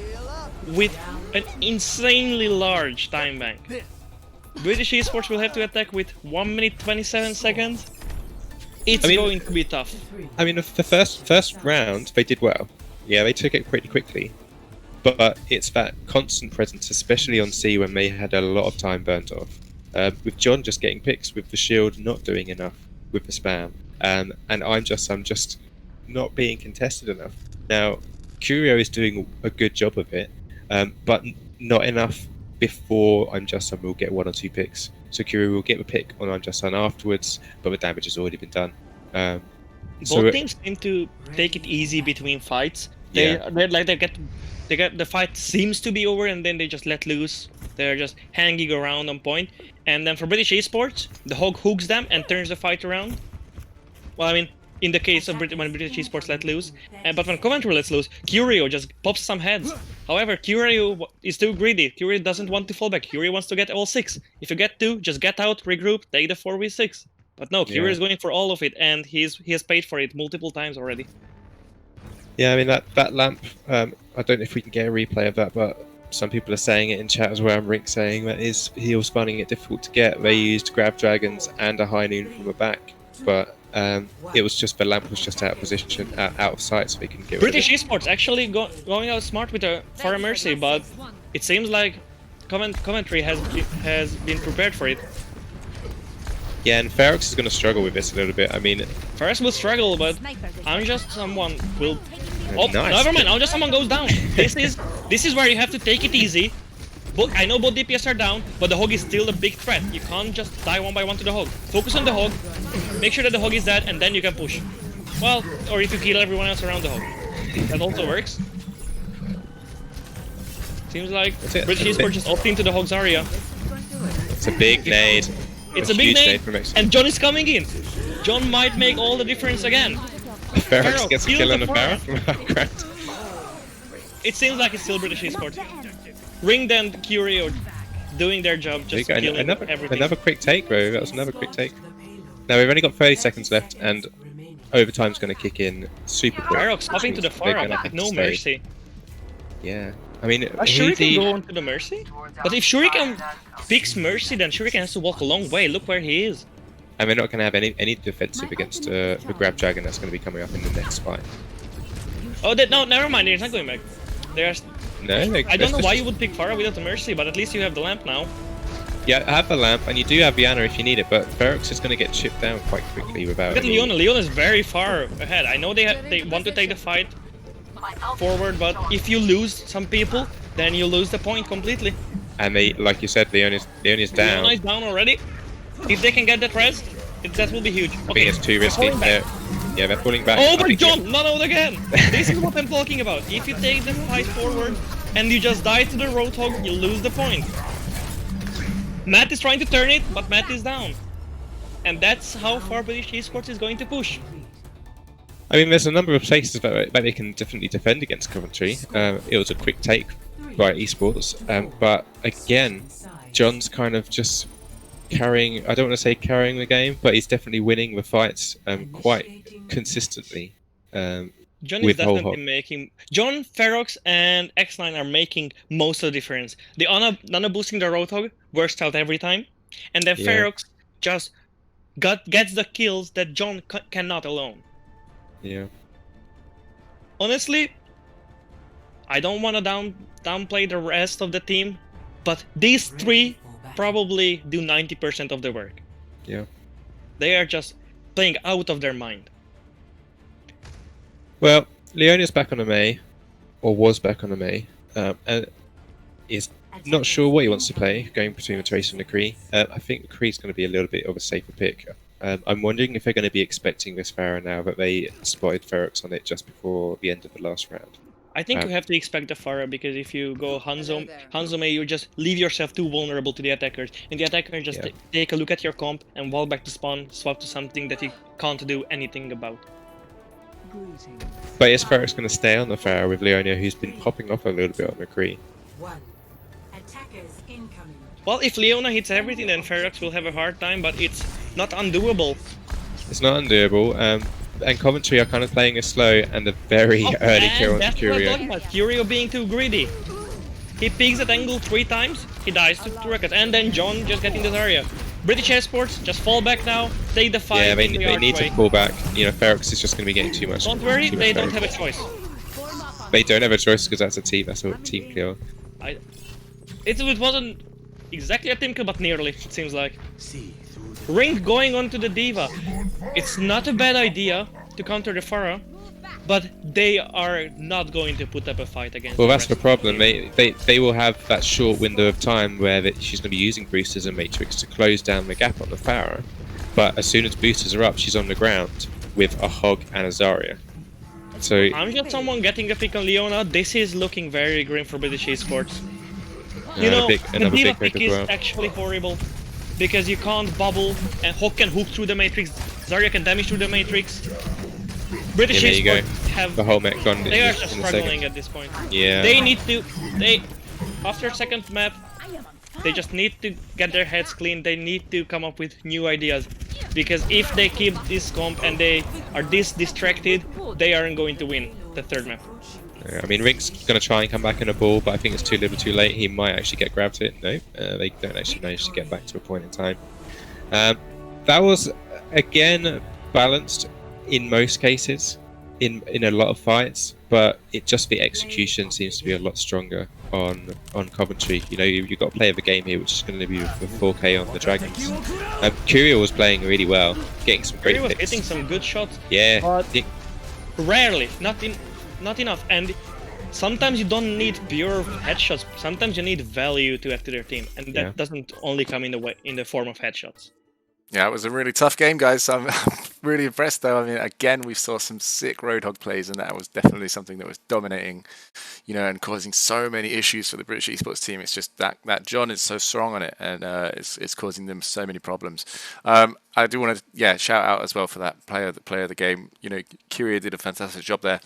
with an insanely large time bank. British Esports will have to attack with 1 minute 27 seconds. It's going to be tough. I mean, the first round, they did well. Yeah, they took it pretty quickly. But it's that constant presence, especially on C when they had a lot of time burnt off. With John just getting picks, with the shield not doing enough, with the spam. And I'm just not being contested enough. Now, Curio is doing a good job of it, but not enough before I'm Just Son will get 1 or 2 picks. So Curio will get the pick on I'm Just Son afterwards, but the damage has already been done. Both teams seem to take it easy between fights. The fight seems to be over, and then they just let loose. They're just hanging around on point. And then for British Esports, the Hog hooks them and turns the fight around. Well, I mean, in the case of when British Esports let loose. But when Coventry lets loose, Curio just pops some heads. However, Curio is too greedy. Curio doesn't want to fall back. Curio wants to get all 6. If you get 2, just get out, regroup, take the 4v6. But no, Curio is going for all of it, and he has paid for it multiple times already. Yeah, I mean, that lamp, I don't know if we can get a replay of that, but some people are saying it in chat as well. Rick saying that he was finding it difficult to get. They used grab dragons and a high noon from the back, but it was just the lamp was just out of position, out of sight, so we couldn't get British Esports actually going out smart with a for a mercy, but it seems like Coventry has been prepared for it. Yeah, and Ferox is going to struggle with this a little bit. I mean, Ferox will struggle, but I'm Just Someone will. Oh, nice. Never mind. I'm Just Someone goes down. This is where you have to take it easy. I know both DPS are down, but the Hog is still a big threat. You can't just die 1 by 1 to the Hog. Focus on the Hog, make sure that the Hog is dead, and then you can push. Well, or if you kill everyone else around the Hog. That also works. Seems like British Esports just opting to the Hog's area. It's a big nade. It's a big nade, and John is coming in. John might make all the difference again. Ferox gets a kill on the Ferox. It seems like it's still British Esports. Ring and Curio doing their job, just killing everything. Another quick take, bro. That was another quick take. Now we've only got 30 seconds left, and overtime's going to kick in super quick. Ferox hopping to the Ferox, no mercy. Yeah, I mean, Shuriken go on to the mercy? But if Shuriken picks mercy, then Shuriken has to walk a long way. Look where he is. And we're not going to have any defensive against the grab dragon that's going to be coming up in the next fight. Oh, no, never mind. He's not going back. I don't know why you would pick Pharah without the mercy, but at least you have the lamp now. Yeah, I have the lamp, and you do have Viana if you need it, but Ferox is going to get chipped down quite quickly without. Look at Leona. Leona is very far ahead. I know they want to take the fight forward, but if you lose some people, then you lose the point completely. And they, like you said, Leona's down. Leona is down already. If they can get that rest, that will be huge. I think it's too risky. They're pulling back. Oh, but John, not out again! This is what I'm talking about. If you take the fight forward and you just die to the Roadhog, you lose the point. Matt is trying to turn it, but Matt is down. And that's how far British Esports is going to push. I mean, there's a number of places that they can definitely defend against Coventry. It was a quick take by Esports, but again, John's kind of just carrying, I don't want to say carrying the game, but he's definitely winning the fights quite consistently. John is definitely making... John, Ferox, and X9 are making most of the difference. The Nano boosting the Roadhog works out every time. And then Yeah. Ferox just gets the kills that John cannot alone. Yeah. Honestly, I don't want to downplay the rest of the team, but these three probably do 90% of the work. Yeah. They are just playing out of their mind. Well, Leonia's back on a May, or was back on a May, and is not sure what he wants to play, going between the Tracer and the Kree. I think the Kree's going to be a little bit of a safer pick. I'm wondering if they're going to be expecting this Pharah now that they spotted Ferox on it just before the end of the last round. I think you have to expect the Pharah, because if you go Hanzo, you just leave yourself too vulnerable to the attackers, and the attackers just take a look at your comp and walk back to spawn, swap to something that you can't do anything about. But is Ferox going to stay on the Pharah with Leonia, who's been popping off a little bit on the Kree? Attackers incoming. Well, if Leona hits everything, then Ferox will have a hard time, but it's not undoable. It's not undoable. And Coventry are kind of playing it slow and a very early kill on that's Curio. what I'm talking about. Curio being too greedy. He peeks at angle 3 times, he dies to rockets, and then John just getting this area. British Esports, just fall back now, take the fight. Yeah, they need way. to pull back. You know, Ferox is just going to be getting too much. Don't worry, too much they don't damage. have a choice. They don't have a choice because that's a team kill. It wasn't exactly a team kill, but nearly, it seems like. Ring going onto the Diva. It's not a bad idea to counter the Pharah, but they are not going to put up a fight against. Well, that's the problem. They will have that short window of time where she's going to be using boosters and Matrix to close down the gap on the Pharah. But as soon as boosters are up, she's on the ground with a Hog and a Zarya. So I'm just someone getting a pick on Leona. This is looking very grim for British Esports. You know, the Diva pick is actually horrible, because you can't bubble, and Hog can hook through the Matrix, Zarya can damage through the Matrix. British Esports have the whole mech gone. They are just struggling at this point. Yeah. They need to. After second map, they just need to get their heads clean. They need to come up with new ideas, because if they keep this comp and they are this distracted, they aren't going to win the third map. I mean, Rink's going to try and come back in a ball, but I think it's too little too late. He might actually get grabbed it. No, they don't actually manage to get back to a point in time. That was, again, balanced in most cases, in a lot of fights, but the execution seems to be a lot stronger on Coventry. You know, you've got to play the game here, which is going to be with 4K on the Dragons. Curio was playing really well, getting some great Curio was picks. hitting some good shots. Yeah. But rarely, not enough. And sometimes you don't need pure headshots. Sometimes you need value to add to their team, and that doesn't only come in the form of headshots. Yeah, it was a really tough game, guys. I'm really impressed, though. I mean, again, we saw some sick Roadhog plays, and that was definitely something that was dominating, you know, and causing so many issues for the British Esports team. It's just that John is so strong on it, and it's causing them so many problems. I do want to, shout out as well for that player of the game. You know, Curio did a fantastic job there.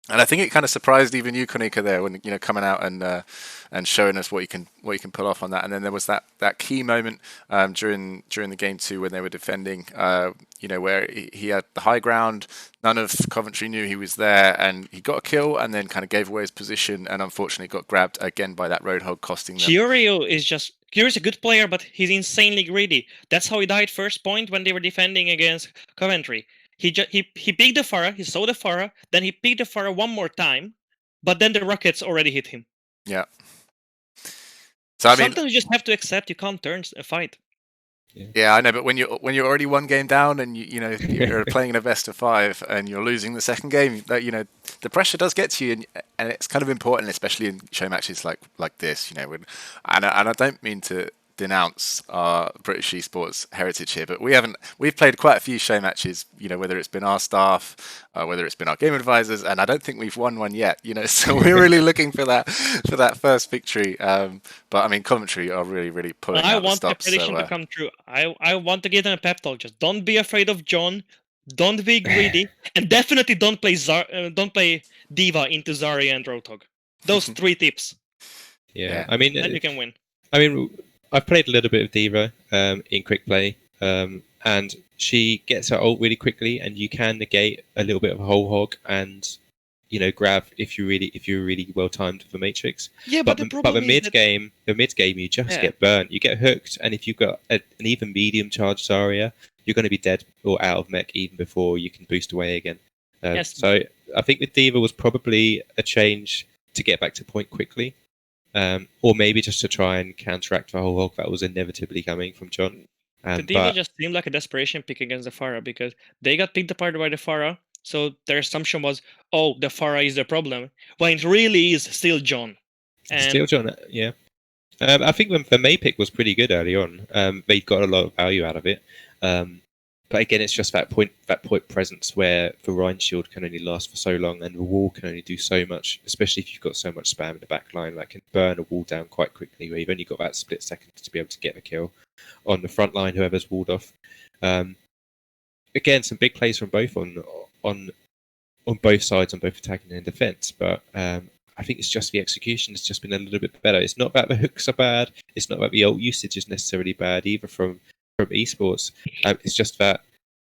And I think it kind of surprised even you, Konika, there when coming out and showing us what you can pull off on that. And then there was that key moment during the game 2 when they were defending, where he had the high ground. None of Coventry knew he was there, and he got a kill and then kind of gave away his position, and unfortunately got grabbed again by that Roadhog, costing them. Curio's a good player, but he's insanely greedy. That's how he died first point when they were defending against Coventry. He picked the Pharah, he saw the Pharah, then he picked the Pharah one more time, but then the rockets already hit him. Yeah. So I mean, sometimes you just have to accept you can't turn a fight. Yeah, I know, but when you're already one game down and you're playing in a best of 5 and you're losing the second game, that the pressure does get to you, and it's kind of important, especially in show matches like this. And I don't mean to denounce our British esports heritage here, but we've played quite a few show matches, whether it's been our staff, whether it's been our game advisors, and I don't think we've won one yet, so we're really looking for that first victory. But I mean, Coventry are really, really pulling out the stops. I want the prediction to come true. I want to give them a pep talk. Just don't be afraid of John, don't be greedy, and definitely don't play Diva into Zarya and Roadhog. Those 3 tips. Yeah, I mean, then you can win. I mean, I've played a little bit of Diva in quick play, and she gets her ult really quickly, and you can negate a little bit of a whole hog, and grab if you're really well timed for Matrix. Yeah, But the the problem is mid that game, you just Yeah. get burnt. You get hooked, and if you've got an even medium charged Zarya, you're going to be dead or out of mech even before you can boost away again. Yes. So I think with D.Va was probably a change to get back to point quickly, or maybe just to try and counteract the whole hog that was inevitably coming from John. the D.Va But just seemed like a desperation pick against the Pharah because they got picked apart by the Pharah. So their assumption was, oh, the Pharah is the problem, when it really is still John. And still John, yeah. I think the May pick was pretty good early on. They got a lot of value out of it. But again, it's just that point presence where the Rhine Shield can only last for so long, and the wall can only do so much, especially if you've got so much spam in the back line. Like, can burn a wall down quite quickly, where you've only got that split second to be able to get the kill on the front line, whoever's walled off. Again, some big plays from both on both sides, on both attacking and defense. But I think it's just the execution has just been a little bit better. It's not that the hooks are bad. It's not that the ult usage is necessarily bad either from esports. It's just that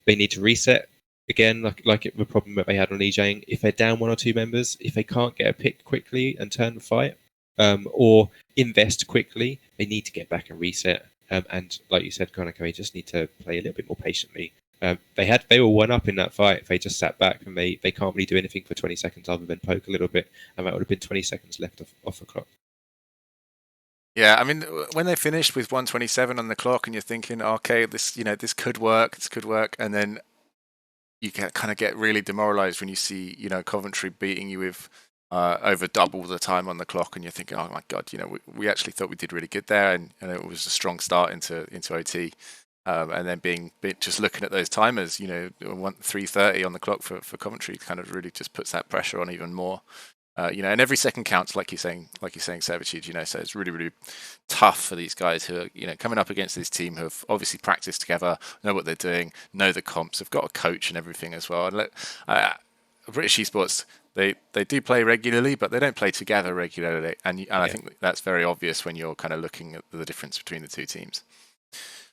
they need to reset again, the problem that they had on EJing. If they're down one or two members, if they can't get a pick quickly and turn the fight, or invest quickly, they need to get back and reset. And like you said, Konica, they just need to play a little bit more patiently. They were one up in that fight. They just sat back and they can't really do anything for 20 seconds other than poke a little bit, and that would have been 20 seconds left off the clock. Yeah, I mean, when they finished with 1:27 on the clock, and you're thinking, okay, this could work, and then you kind of get really demoralised when you see Coventry beating you with over double the time on the clock, and you're thinking, oh my god, we actually thought we did really good there, and it was a strong start into OT. And then just looking at those timers, 3:30 on the clock for Coventry kind of really just puts that pressure on even more. And every second counts, like you're saying, Servitude. So it's really, really tough for these guys who are, coming up against this team who have obviously practiced together, know what they're doing, know the comps, have got a coach and everything as well. And British Esports, they do play regularly, but they don't play together regularly, and I think that's very obvious when you're kind of looking at the difference between the two teams.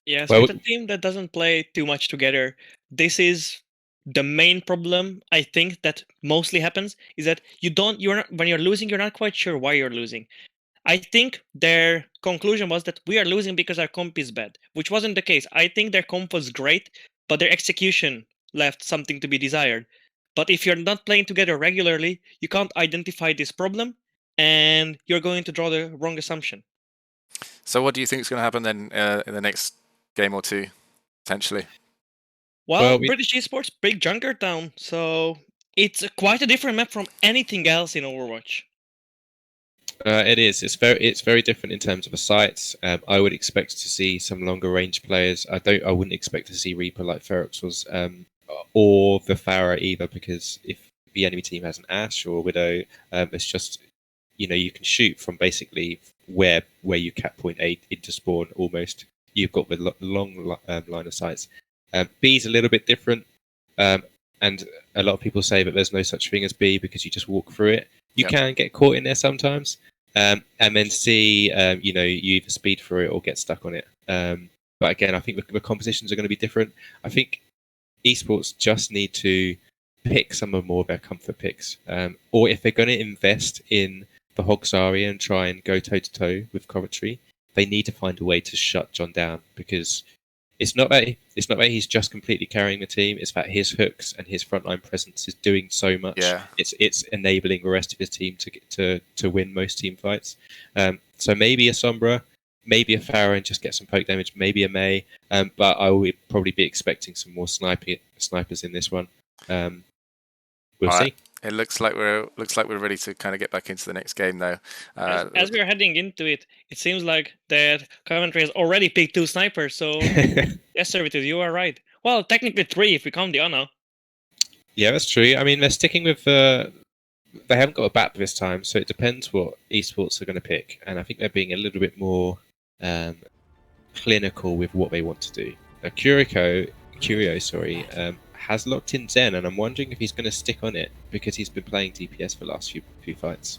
Yes, with a team that doesn't play too much together, this is the main problem. I think that mostly happens is that when you're losing, you're not quite sure why you're losing. I think their conclusion was that we are losing because our comp is bad, which wasn't the case. I think their comp was great, but their execution left something to be desired. But if you're not playing together regularly, you can't identify this problem, and you're going to draw the wrong assumption. So what do you think is going to happen then in the next game or two, potentially? Well, British Esports, big Junkertown, so it's quite a different map from anything else in Overwatch. It is. It's very different in terms of the sites. I would expect to see some longer range players. I wouldn't expect to see Reaper like Ferox was, or the Pharah either, because if the enemy team has an Ashe or Widow, it's just you can shoot from basically where you cap point 8 into spawn almost. You've got the long line of sights. B's a little bit different, and a lot of people say that there's no such thing as B because you just walk through it. You can get caught in there sometimes, and then C, you either speed through it or get stuck on it. But again, I think the compositions are going to be different. I think esports just need to pick some more of their comfort picks, or if they're going to invest in the Hog Zarya and try and go toe to toe with Coventry, they need to find a way to shut John down, because it's not that he's just completely carrying the team. It's that his hooks and his frontline presence is doing so much. Yeah. It's enabling the rest of his team to win most team fights. So maybe a Sombra, maybe a Pharah and just get some poke damage. Maybe a May, but I would probably be expecting some more snipers in this one. We'll see. It looks like we're ready to kind of get back into the next game, though. As we're heading into it, it seems like that Coventry has already picked 2 snipers. So yes, Servitude, you are right. Well, technically 3 if we count the Ana. Yeah, that's true. I mean, they're sticking with they haven't got a BAP this time, so it depends what esports are going to pick, and I think they're being a little bit more clinical with what they want to do. Curio, has locked in Zen, and I'm wondering if he's going to stick on it because he's been playing DPS for the last few fights.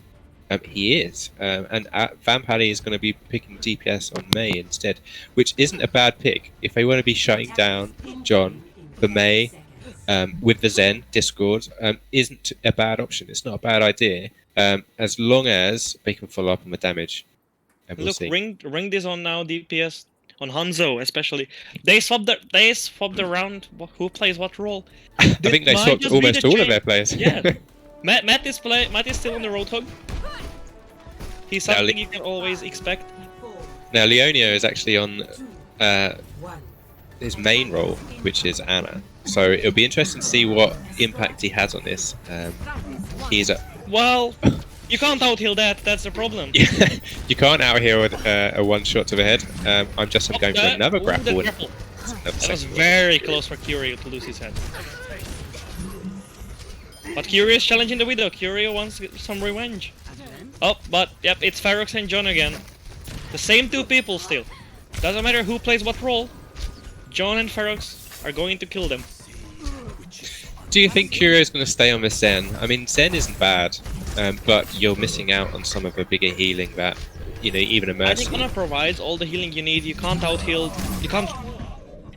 He is, and Vampally is going to be picking DPS on May instead, which isn't a bad pick. If they want to be shutting down John, the May with the Zen Discord isn't a bad option. It's not a bad idea, as long as they can follow up on the damage. And we'll Look, see. ring this on now, DPS on Hanzo especially. They swapped around who plays what role. I think they swapped almost all of their players. Yeah, Matt is still on the Roadhog. He's something you can always expect. Now Leonio is actually on his main role, which is Anna. So it'll be interesting to see what impact he has on this. He's well, you can't out-heal that. That's the problem. You can't out-heal with a one-shot to the head. I'm just going for another grapple. That was very close for Curio to lose his head. But Curio is challenging the Widow. Curio wants some revenge. Oh, but yep, it's Ferox and John again. The same two people still. Doesn't matter who plays what role. John and Ferox are going to kill them. Do you think Curio is going to stay on the Zen? I mean, Zen isn't bad, but you're missing out on some of the bigger healing that, even a Mercy. I think Anna provides all the healing you need. You can't out-heal. You can't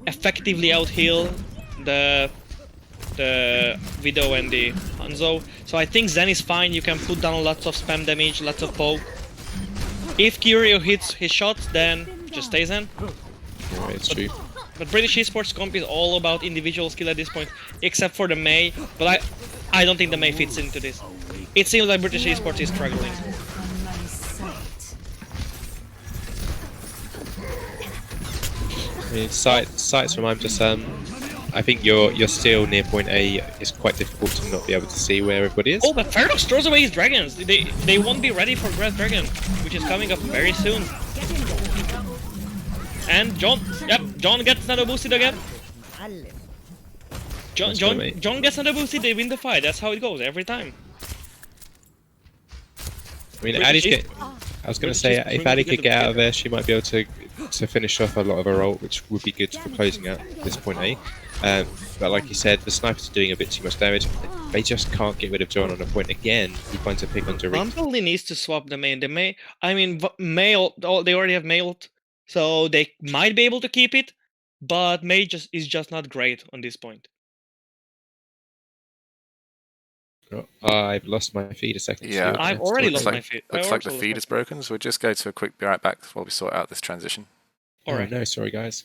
effectively out-heal the Widow and the Hanzo. So I think Zen is fine. You can put down lots of spam damage, lots of poke. If Curio hits his shots, then just stay Zen. Yeah, it's true. But British Esports Comp is all about individual skill at this point, except for the Mei. But I don't think the Mei fits into this. It seems like British Esports is struggling. I mean, sights from I'm just I think you're still near point A. It's quite difficult to not be able to see where everybody is. Oh, but Ferox throws away his dragons. They won't be ready for Grass Dragon, which is coming up very soon. And John gets another boosted again. John gets another boosted. They win the fight. That's how it goes every time. I mean, I was going to say, if Addy could get out of there, she might be able to finish off a lot of her ult, which would be good for closing out this point A. But like you said, the snipers are doing a bit too much damage. They just can't get rid of John on a point again. He finds a pick on Derek. Rumble needs to swap the main. I mean, Mail. They already have Mailed, so they might be able to keep it. But May is just not great on this point. Oh, I've lost my feed a second. Yeah, I've already lost my feed. Looks like the feed is broken, so we'll just go to a quick be right back while we sort out this transition. Alright, no, sorry guys.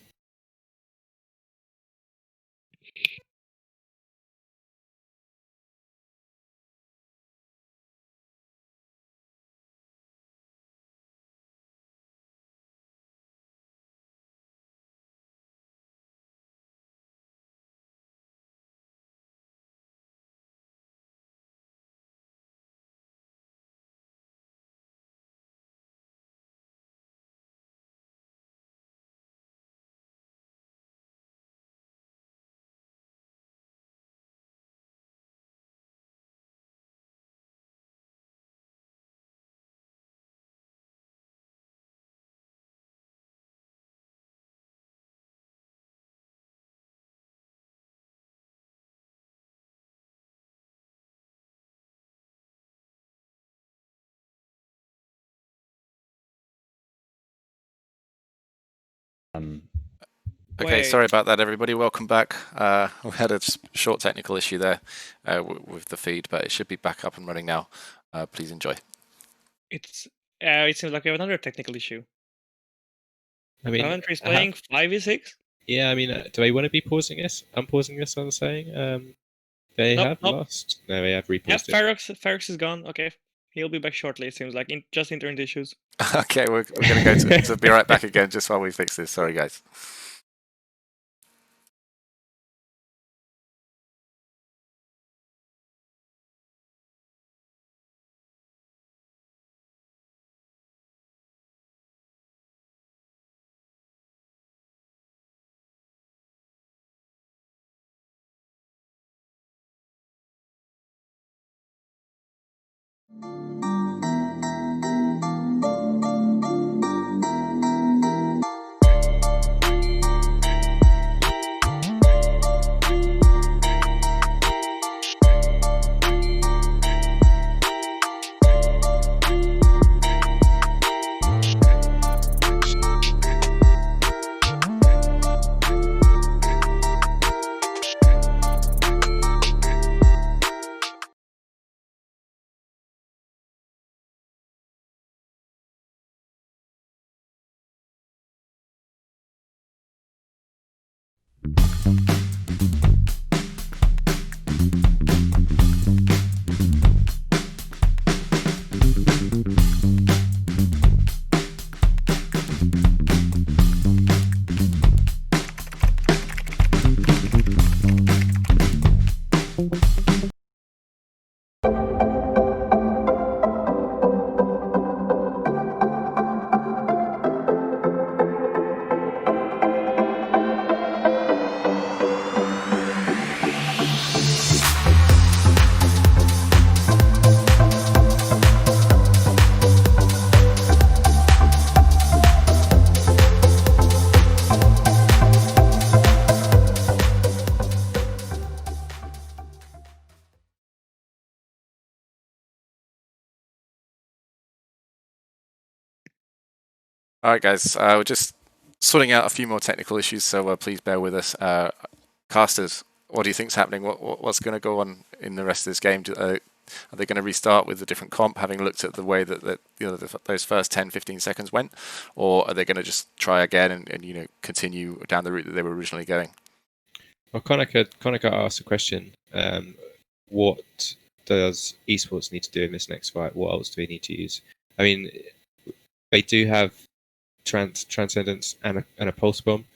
Okay, sorry about that, everybody. Welcome back. We had a short technical issue there with the feed, but it should be back up and running now. Please enjoy. It seems like we have another technical issue. I mean, Coventry is playing 5v6. Yeah, I mean, do they want to be pausing this? Unpausing this on saying they have lost. No, they have repaused it. Ferox is gone. Okay, he'll be back shortly. It seems like just internet issues. Okay, we're going to go to be right back again just while we fix this. Sorry, guys. All right, guys. We're just sorting out a few more technical issues, so please bear with us. Casters, what do you think's happening? What's going to go on in the rest of this game? Are they going to restart with a different comp, having looked at the way that those first 10, 15 seconds went, or are they going to just try again and continue down the route that they were originally going? Well, Konica asked a question. What does esports need to do in this next fight? What else do we need to use? I mean, they do have Transcendence and a Pulse Bomb.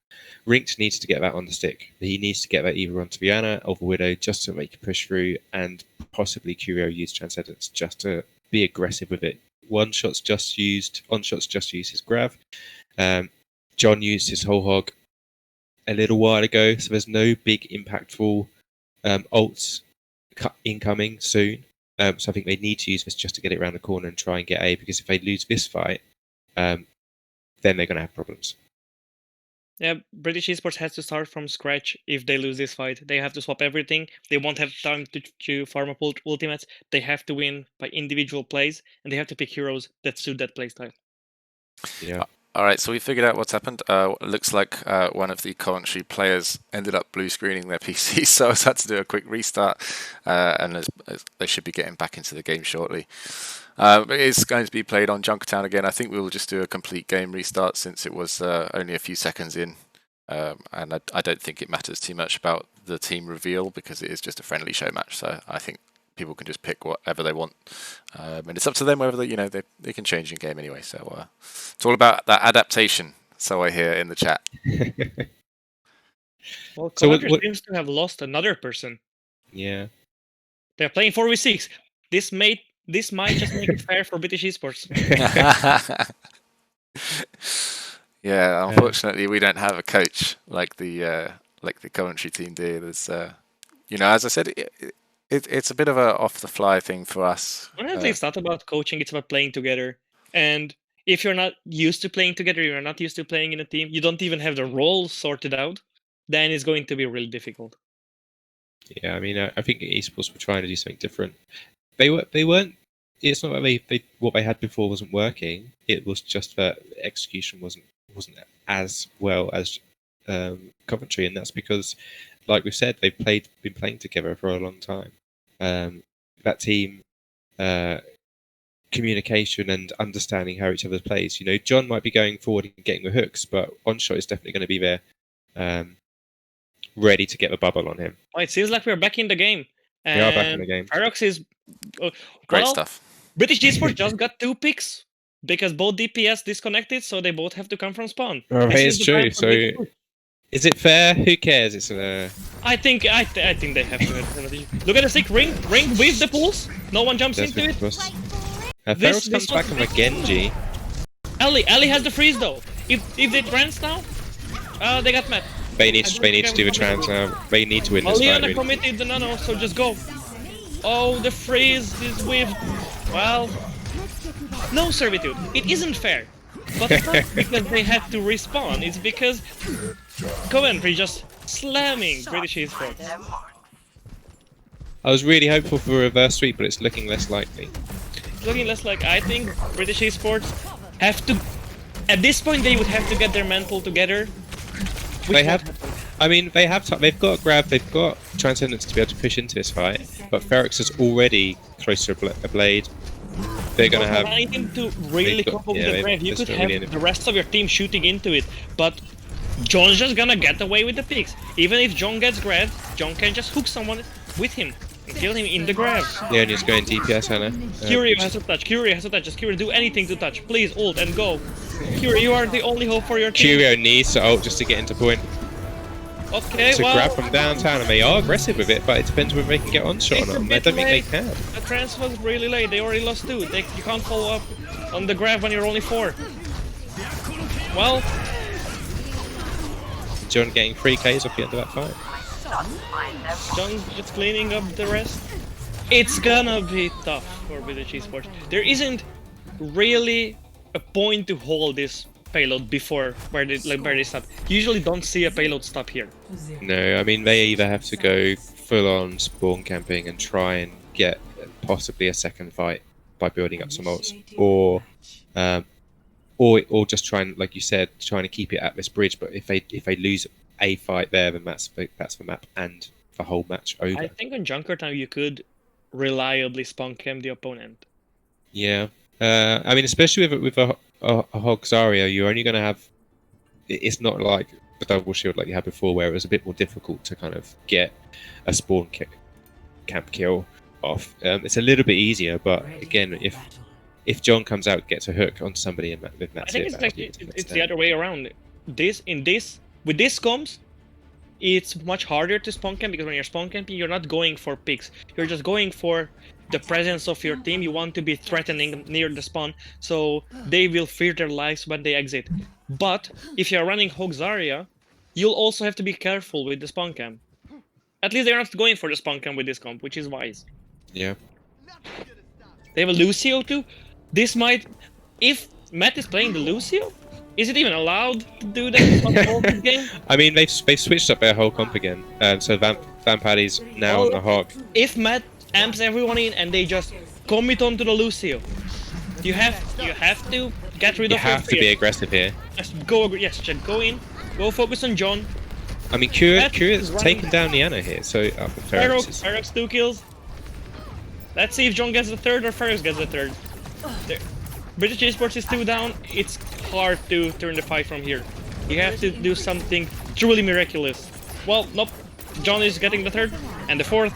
Rinked needs to get that on the stick. He needs to get that either onto Viana or Widow just to make a push through, and possibly Curio use Transcendence just to be aggressive with it. On shots just used his grav. John used his whole hog a little while ago, so there's no big impactful ults incoming soon. So I think they need to use this just to get it around the corner and try and get A, because if they lose this fight, then they're going to have problems. Yeah, British Esports has to start from scratch if they lose this fight. They have to swap everything. They won't have time to farm up ultimates. They have to win by individual plays, and they have to pick heroes that suit that playstyle. Yeah. All right, so we figured out what's happened. It looks like one of the Coventry players ended up blue screening their PC, so I had to do a quick restart, and they should be getting back into the game shortly. It is going to be played on Junkertown again. I think we will just do a complete game restart since it was only a few seconds in, and I don't think it matters too much about the team reveal because it is just a friendly show match. So I think people can just pick whatever they want, and it's up to them whether they can change in game anyway. So it's all about that adaptation. So I hear in the chat. Well, Coventry seems to have lost another person. Yeah. They're playing 4v6. This might just make it fair for British Esports. Yeah, unfortunately, we don't have a coach like the Coventry team do. There's, as I said, it's a bit of a off-the-fly thing for us. Honestly, it's not about coaching; it's about playing together. And if you're not used to playing together, you're not used to playing in a team, you don't even have the roles sorted out, then it's going to be really difficult. Yeah, I mean, I think esports were trying to do something different. They weren't. It's not that what they had before wasn't working. It was just that execution wasn't as well as Coventry, and that's because, like we've said, they've been playing together for a long time. That team communication and understanding how each other plays. John might be going forward and getting the hooks, but Onshot is definitely going to be there, ready to get the bubble on him. Oh, it seems like we're back in the game. We are back in the game. Ferox is Great stuff. British Esports just got 2 picks because both DPS disconnected, so they both have to come from spawn. Right, it's true. So, is it fair? Who cares? It's I think they have to. Look at the stick. Ring with the pulse. No one jumps into it. Ferox comes back on a Genji. Ali has the freeze though. If they trance now, they got mad. They need to do the trans now. They need to win this fight. Liana committed the nano, so just go. Oh, the freeze is with. Well, no servitude. It isn't fair. But it's not because they had to respawn. It's because Coventry just slamming British Esports. I was really hopeful for a reverse sweep, but it's looking less likely. It's looking less like. I think British Esports have to. At this point, they would have to get their mental together. They have. I mean, they have. They've got grab. They've got Transcendence to be able to push into this fight. But Ferox is already close to a blade. They're gonna have. Trying to really couple with the grab. You could have the rest of your team shooting into it, but John's just gonna get away with the picks. Even if John gets grabbed, John can just hook someone with him and kill him in the grab. Leonia's going DPS, Hannah. Curio has to touch. Curio has to touch. Just Curio, do anything to touch. Please ult and go. Curio, you are the only hope for your team. Curio needs to ult just to get into point. Okay, To well, grab from downtown, and they are aggressive with it, but it depends whether they can get onshot or not. And I don't think they can. the transfer was really late. They already lost 2. You can't follow up on the grab when you're only 4. Well, John getting 3Ks off the end of that fight. John's just cleaning up the rest. It's gonna be tough for British Esports. There isn't really a point to hold this payload before where they stop. You usually don't see a payload stop here. No, I mean, they either have to go full-on spawn camping and try and get possibly a second fight by building up some ults, or just trying, like you said, trying to keep it at this bridge. But if they lose a fight there, then that's the map and the whole match over. I think on Junker time you could reliably spawn camp the opponent. Yeah, I mean, especially with a Hog Zarya, you're only going to have. It's not like the double shield like you had before, where it was a bit more difficult to kind of get a spawn camp kill off. It's a little bit easier, but again, if John comes out, gets a hook on somebody, and that's I think it's the other way around. With this comms, it's much harder to spawn camp because when you're spawn camping, you're not going for picks. You're just going for the presence of your team. You want to be threatening near the spawn, so they will fear their lives when they exit. But if you're running Hog Zarya, you'll also have to be careful with the spawn camp. At least they're not going for the spawn camp with this comp, which is wise. Yeah. They have a Lucio too. This might, if Matt is playing the Lucio, is it even allowed to do that on the whole game? I mean, they've switched up their whole comp again. So Vampaddy's now on the Hawk. If Matt amps everyone in and they just commit onto the Lucio, you have to get rid of. You have to be aggressive here. Just go, just go in, go focus on John. I mean, Curious taken down the Ana here, so Ferox 2 kills. Let's see if John gets the 3rd or Ferox gets the 3rd. There. British Esports is 2 down. It's hard to turn the fight from here. You have to do something truly miraculous. Well, nope. John is getting the 3rd and the 4th.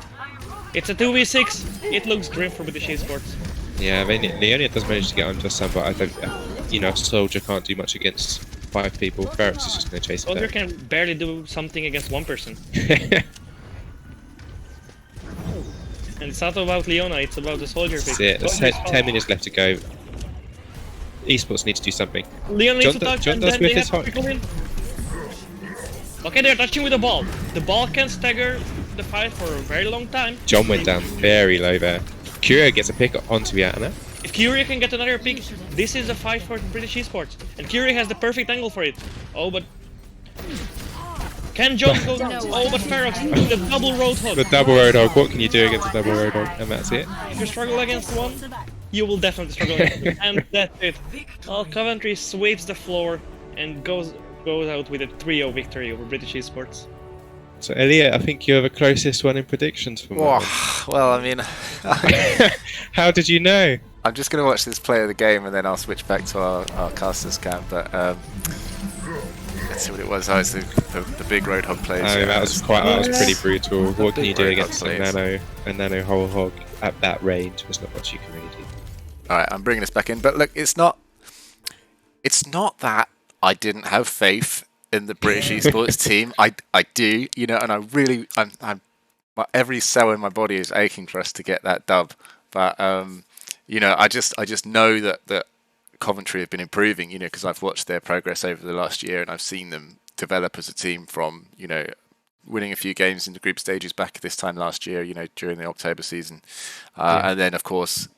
It's a 2v6. It looks grim for British Esports. Yeah, I mean, Leonia does manage to get onto some, but I don't. A soldier can't do much against 5 people. Ferox is just going to chase him Soldier down. can barely do something against 1 person. And it's not about Leona, it's about the soldier pick. That's it. There's 10 minutes left to go. Esports need to do something. Leona needs to touch John and does then with they his have to go in. Okay, they're touching with the ball. The ball can stagger the fight for a very long time. John went down very low there. Curio gets a pick onto the Ana. If Curie can get another pick, this is a fight for British Esports. And Curie has the perfect angle for it. Oh, but... Can John go down? Oh, but Ferox, the double Roadhog. The double Roadhog, what can you do against the double Roadhog? And that's it. If you struggle against one, you will definitely struggle against it. And that's it. Well, Coventry sweeps the floor and goes out with a 3-0 victory over British Esports. So Elliot, I think you're the closest one in predictions for me. Well, I mean, how did you know? I'm just going to watch this play of the game and then I'll switch back to our casters cam. But let's see what it was. Oh, it's the big Roadhog plays. I mean, that was pretty brutal. What can you do against a nano whole hog at that range? There's not much you can really do. All right, I'm bringing this back in. But look, it's not that I didn't have faith in the British Esports team. I do, and I'm every cell in my body is aching for us to get that dub. But I just know that Coventry have been improving, because I've watched their progress over the last year and I've seen them develop as a team from, winning a few games in the group stages back this time last year, during the October season. And then, of course,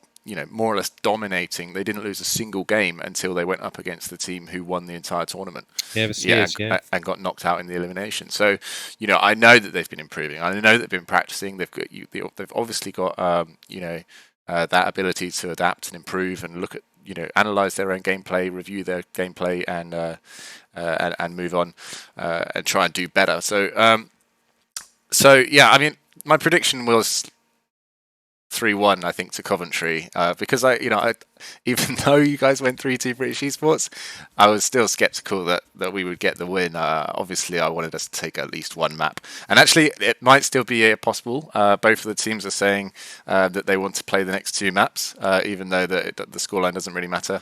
more or less dominating. They didn't lose a single game until they went up against the team who won the entire tournament. And got knocked out in the elimination. So, I know that they've been improving. I know they've been practicing. They've obviously got, that ability to adapt and improve and look at, analyze their own gameplay, review their gameplay, and move on and try and do better. So yeah, I mean, my prediction was 3-1, I think, to Coventry, because even though you guys went 3-2 British Esports, I was still skeptical that we would get the win. Obviously, I wanted us to take at least one map, and actually, it might still be possible. Both of the teams are saying that they want to play the next 2 maps, even though the scoreline doesn't really matter.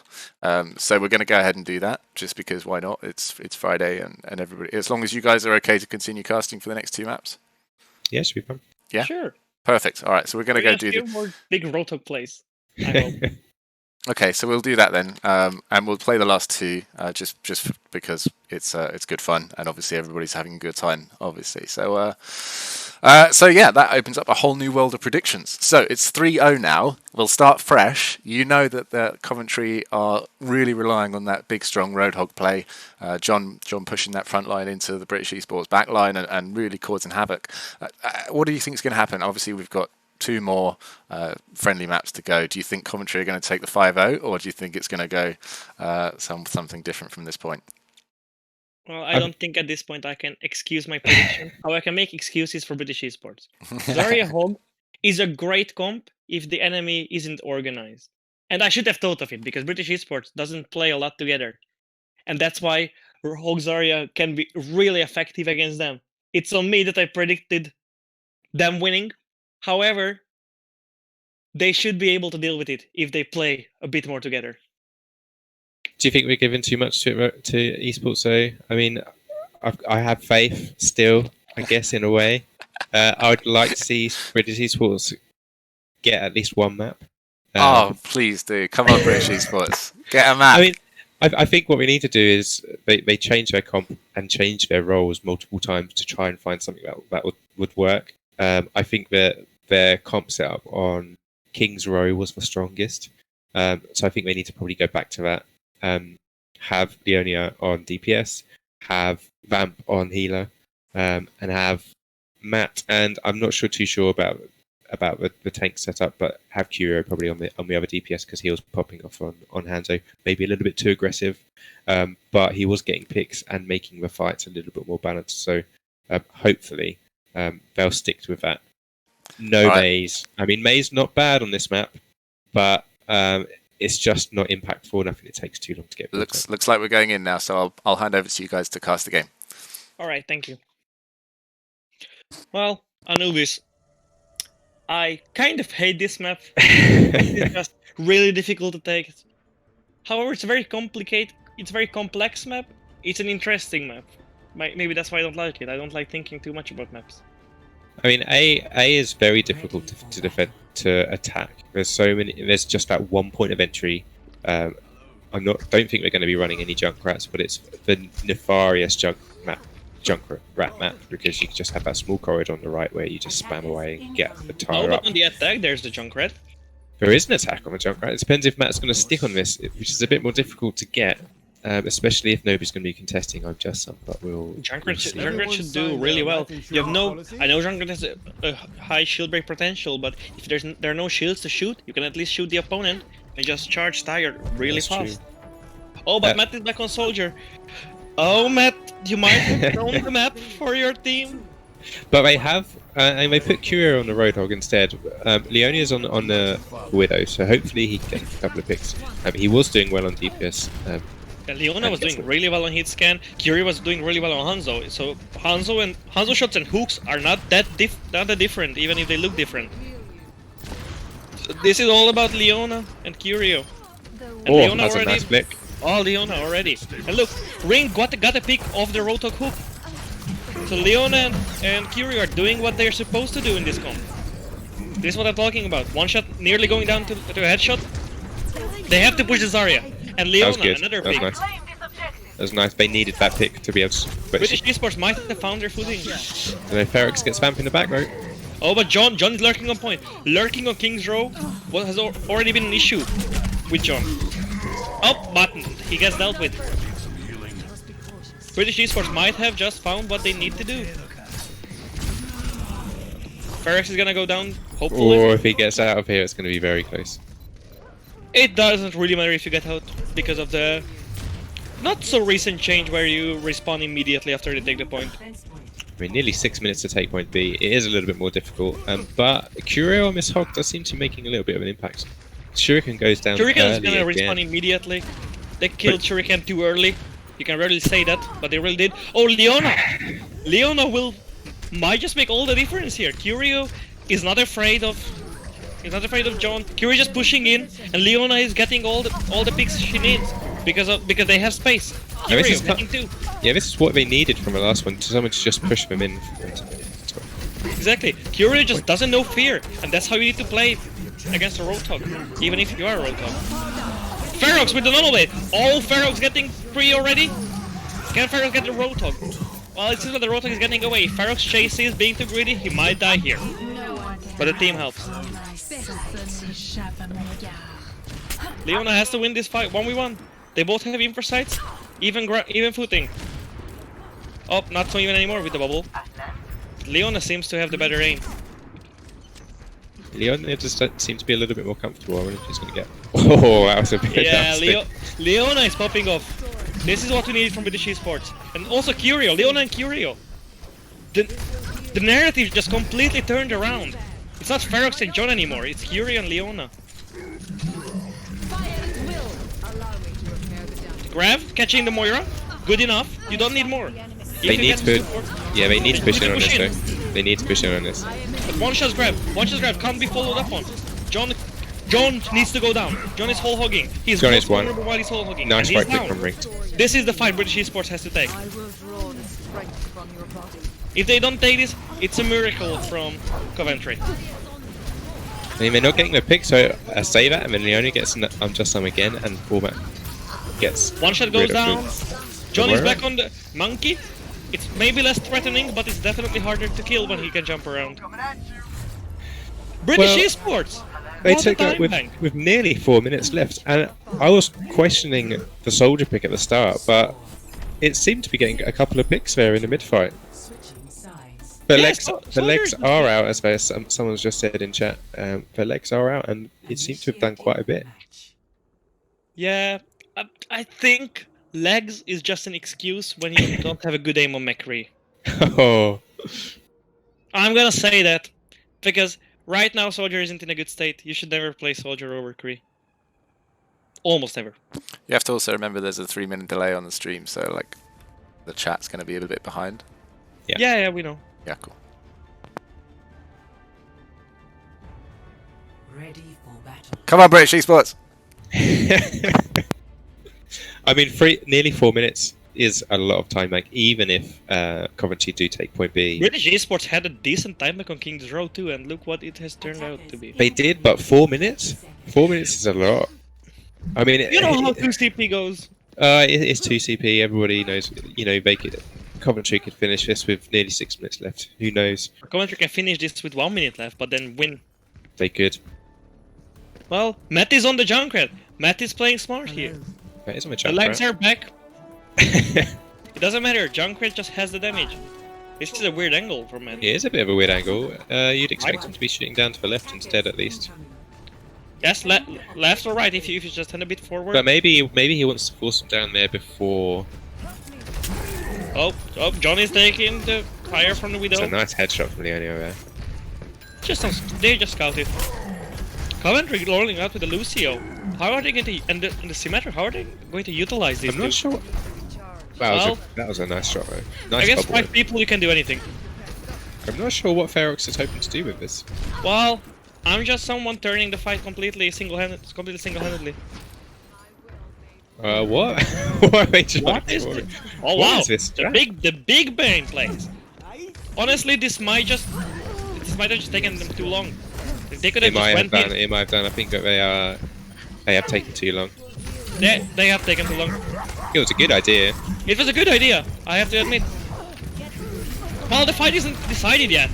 So we're going to go ahead and do that, just because why not? It's Friday, and everybody, as long as you guys are okay to continue casting for the next 2 maps. Yeah, should be fun. Yeah, Sure. perfect. All right, so we're going to go do the more big Rotok plays. I hope. Okay, so we'll do that then, and we'll play the last 2, just because it's good fun, and obviously everybody's having a good time, obviously. So yeah, that opens up a whole new world of predictions. So it's 3-0 now. We'll start fresh. You know that the Coventry are really relying on that big, strong Roadhog play. John pushing that front line into the British Esports back line and really causing havoc. What do you think is going to happen? Obviously, we've got 2 more friendly maps to go. Do you think Coventry are going to take the 5-0, or do you think it's going to go something different from this point? Well, I don't think at this point I can excuse my prediction. How I can make excuses for British Esports. Zarya Hog is a great comp if the enemy isn't organized. And I should have thought of it, because British Esports doesn't play a lot together. And that's why Hog Zarya can be really effective against them. It's on me that I predicted them winning. However, they should be able to deal with it if they play a bit more together. Do you think we're giving too much to esports though? I mean, I have faith still, I guess, in a way. I would like to see British Esports get at least 1 map. Oh, please do. Come on, British Esports. Get a map. I mean, I think what we need to do is they change their comp and change their roles multiple times to try and find something that would work. I think that their comp setup on King's Row was the strongest. So I think they need to probably go back to that. Have Leonia on DPS, have Vamp on healer, and have Matt, and I'm not too sure about the tank setup, but have Curio probably on the other DPS, because he was popping off on Hanzo, maybe a little bit too aggressive, but he was getting picks and making the fights a little bit more balanced. So hopefully they'll stick with that. No right. Maze. I mean, Maze not bad on this map, but it's just not impactful enough, and it takes too long to get. Looks like we're going in now, so I'll hand over to you guys to cast the game. All right, thank you. Well, Anubis, I kind of hate this map. It's just really difficult to take. However, it's very complicated. It's a very complex map. It's an interesting map. Maybe that's why I don't like it. I don't like thinking too much about maps. I mean, A is very difficult to defend, to attack. There's so many. There's just that one point of entry. Don't think we're going to be running any Junkrats, but it's the nefarious Junkrat map, because you just have that small corridor on the right where you just spam away and get the tower but up. on the attack, there's the Junkrat. There is an attack on the Junkrat. It depends if Matt's going to stick on this, which is a bit more difficult to get. Especially if nobody's going to be contesting. I'm just some, but Junkrat should do really well. You have I know Junkrat has a high shield break potential, but if there are no shields to shoot, you can at least shoot the opponent and just charge Tiger really fast. True. Oh, but Matt is back on Soldier. Oh, Matt, you might have thrown the map for your team. But they have, and they put Curio on the Roadhog instead. Leonia's on the Widow, so hopefully he can get a couple of picks. He was doing well on DPS. Leona was doing really well on hit scan. Curie was doing really well on Hanzo. So Hanzo shots and hooks are not that different, even if they look different. So this is all about Leona and Curio. And Leona that's already, a nice flick. Oh, Leona already. And look, Ring got a pick off the Rotok hook. So Leona and Curio are doing what they're supposed to do in this comp. This is what I'm talking about. One shot nearly going down to a headshot. They have to push the Zarya. And Leona, another pick. Nice. That was nice. They needed that pick to be able to switch. British Esports might have found their footing. And then Ferrex gets vamped in the back row. Oh, but John is lurking on point. Lurking on King's Row has already been an issue with John. Oh, but he gets dealt with. British Esports might have just found what they need to do. Ferrex is gonna go down, hopefully. Or if he gets out of here, it's gonna be very close. It doesn't really matter if you get out, because of the not so recent change where you respawn immediately after they take the point. mean, nearly 6 minutes to take point B. It is a little bit more difficult, but Curio on Miss Hog does seem to be making a little bit of an impact. Shuriken goes down Shuriken is early gonna again. respawn immediately. They killed Shuriken too early. You can rarely say that, but they really did. Oh, Leona! Leona might just make all the difference here. Curio is not afraid of John. Curio just pushing in, and Leona is getting all the picks she needs because they have space. Now, Curio getting two. Yeah, this is what they needed from the last one. Someone to just push them in. Exactly. Curio just doesn't know fear, and that's how you need to play against a Roadhog, even if you are a Roadhog. Ferox with the normal blade. Oh, Ferox getting free already. Can Ferox get the Roadhog? Well, it seems like the Roadhog is getting away. Ferox chases, being too greedy, he might die here. But the team helps. Leona has to win this fight 1v1. They both have infra sights, even footing. Oh, not so even anymore with the bubble. Leona seems to have the better aim. Leona just seems to be a little bit more comfortable. I wonder if she's going to get... Oh, that was a bit nasty. Leona is popping off. This is what we need from British Esports. And also Curio, Leona and Curio. The narrative just completely turned around. It's not Ferox and John anymore, it's Curio and Leona. Grab, catching the Moira. Good enough. You don't need more. They need to push in on this though. They need to push in on this. But one shot's grab can't be followed up on. John needs to go down. John is whole hogging. He's John is one. while he's whole hogging. Nice right click down. from Rinked. This is the fight British Esports has to take. If they don't take this, it's a miracle from Coventry. I mean, they're not getting the pick, so I say that, and then Leona gets just some again, and Fullback gets. One shot goes down. John is back on the monkey. It's maybe less threatening, but it's definitely harder to kill when he can jump around. British Esports! They took it with nearly 4 minutes left, and I was questioning the soldier pick at the start, but it seemed to be getting a couple of picks there in the mid-fight. The legs are out, as someone's just said in chat. The legs are out, and it seemed to have done quite a bit. Yeah, I think legs is just an excuse when you don't have a good aim on McCree. Oh. I'm gonna say that, because right now Soldier isn't in a good state. You should never play Soldier over Cree. Almost ever. You have to also remember there's a 3-minute delay on the stream, so like the chat's going to be a bit behind. Yeah, we know. Yeah, cool. Ready for battle. Come on, British Esports! I mean, nearly 4 minutes is a lot of time, like, even if Coventry do take point B. British Esports had a decent time back on King's Row too, and look what it has turned out to be. They did, but 4 minutes? 4 minutes is a lot. I mean, you know how 2CP goes. It's 2CP. Everybody knows. You know, Coventry could finish this with nearly 6 minutes left. Who knows? Coventry can finish this with 1 minute left, but then win. They could. Well, Matt is on the Junkrat. Matt is playing smart here. That is on the The legs are back. It doesn't matter. Junkrat just has the damage. This is a weird angle from Matt. It is a bit of a weird angle. You'd expect him to be shooting down to the left instead, at least. Yes, left or right if you just turn a bit forward. But maybe he wants to force him down there before. Oh, John is taking the fire from the Widow. It's a nice headshot from Leone over there. They just scouted. Coventry rolling out with the Lucio. How are they going to and the Symmetra? How are they going to utilize this? I'm not sure. That was a nice shot though. Nice. Against 5 people, you can do anything. I'm not sure what Ferox is hoping to do with this. Well, I'm just someone turning the fight completely single-handedly. What? What are they trying What is this? Oh wow! The big brain plays. Honestly, this might have just taken them too long. They could have It might have done. I think that they have taken too long. They have taken too long. It was a good idea. It was a good idea, I have to admit. Well, the fight isn't decided yet.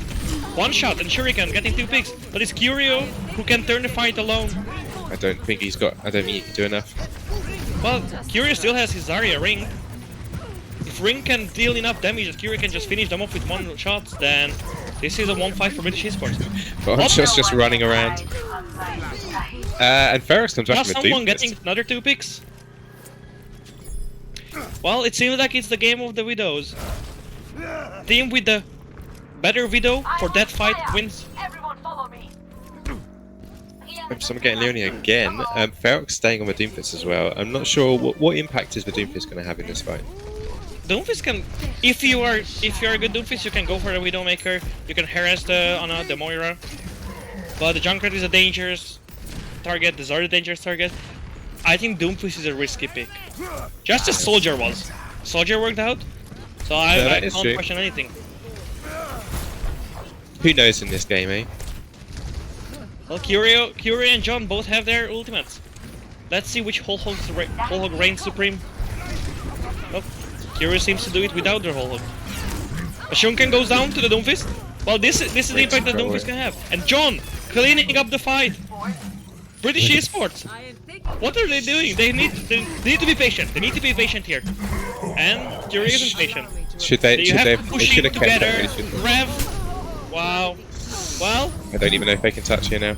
One shot and Shuriken getting 2 picks, but it's Curio who can turn the fight alone. I don't think he can do enough. Well, Curio still has his Zarya ring. If Ring can deal enough damage that Curio can just finish them off with 1 shot, then this is a 1-5 for British Esports. But just running around. And Ferox comes back Plus with a someone getting another 2 picks. Well, it seems like it's the game of the Widows. Team with the better Widow for that fight wins. Everyone follow me. So I'm getting Leonie again. Ferox staying on the Doomfist as well. I'm not sure what impact is the Doomfist going to have in this fight. Doomfist can, if you are a good Doomfist, you can go for the Widowmaker. You can harass the Moira. But the Junkrat is a dangerous target. The Zard is a dangerous target. I think Doomfist is a risky pick. Just as Soldier was. Soldier worked out, so I can't question anything. Who knows in this game, eh? Well, Curio and John both have their ultimates. Let's see which whole hog reigns supreme. Oh, Curio seems to do it without their whole hog. A Shunken goes down to the Doomfist. Well, this is the impact that Doomfist can have. And John cleaning up the fight. British Esports. What are they doing? They need to be patient. They need to be patient here. And Curio isn't patient. Should they should have together. kept that? Rev. Wow. Well, I don't even know if they can touch here now.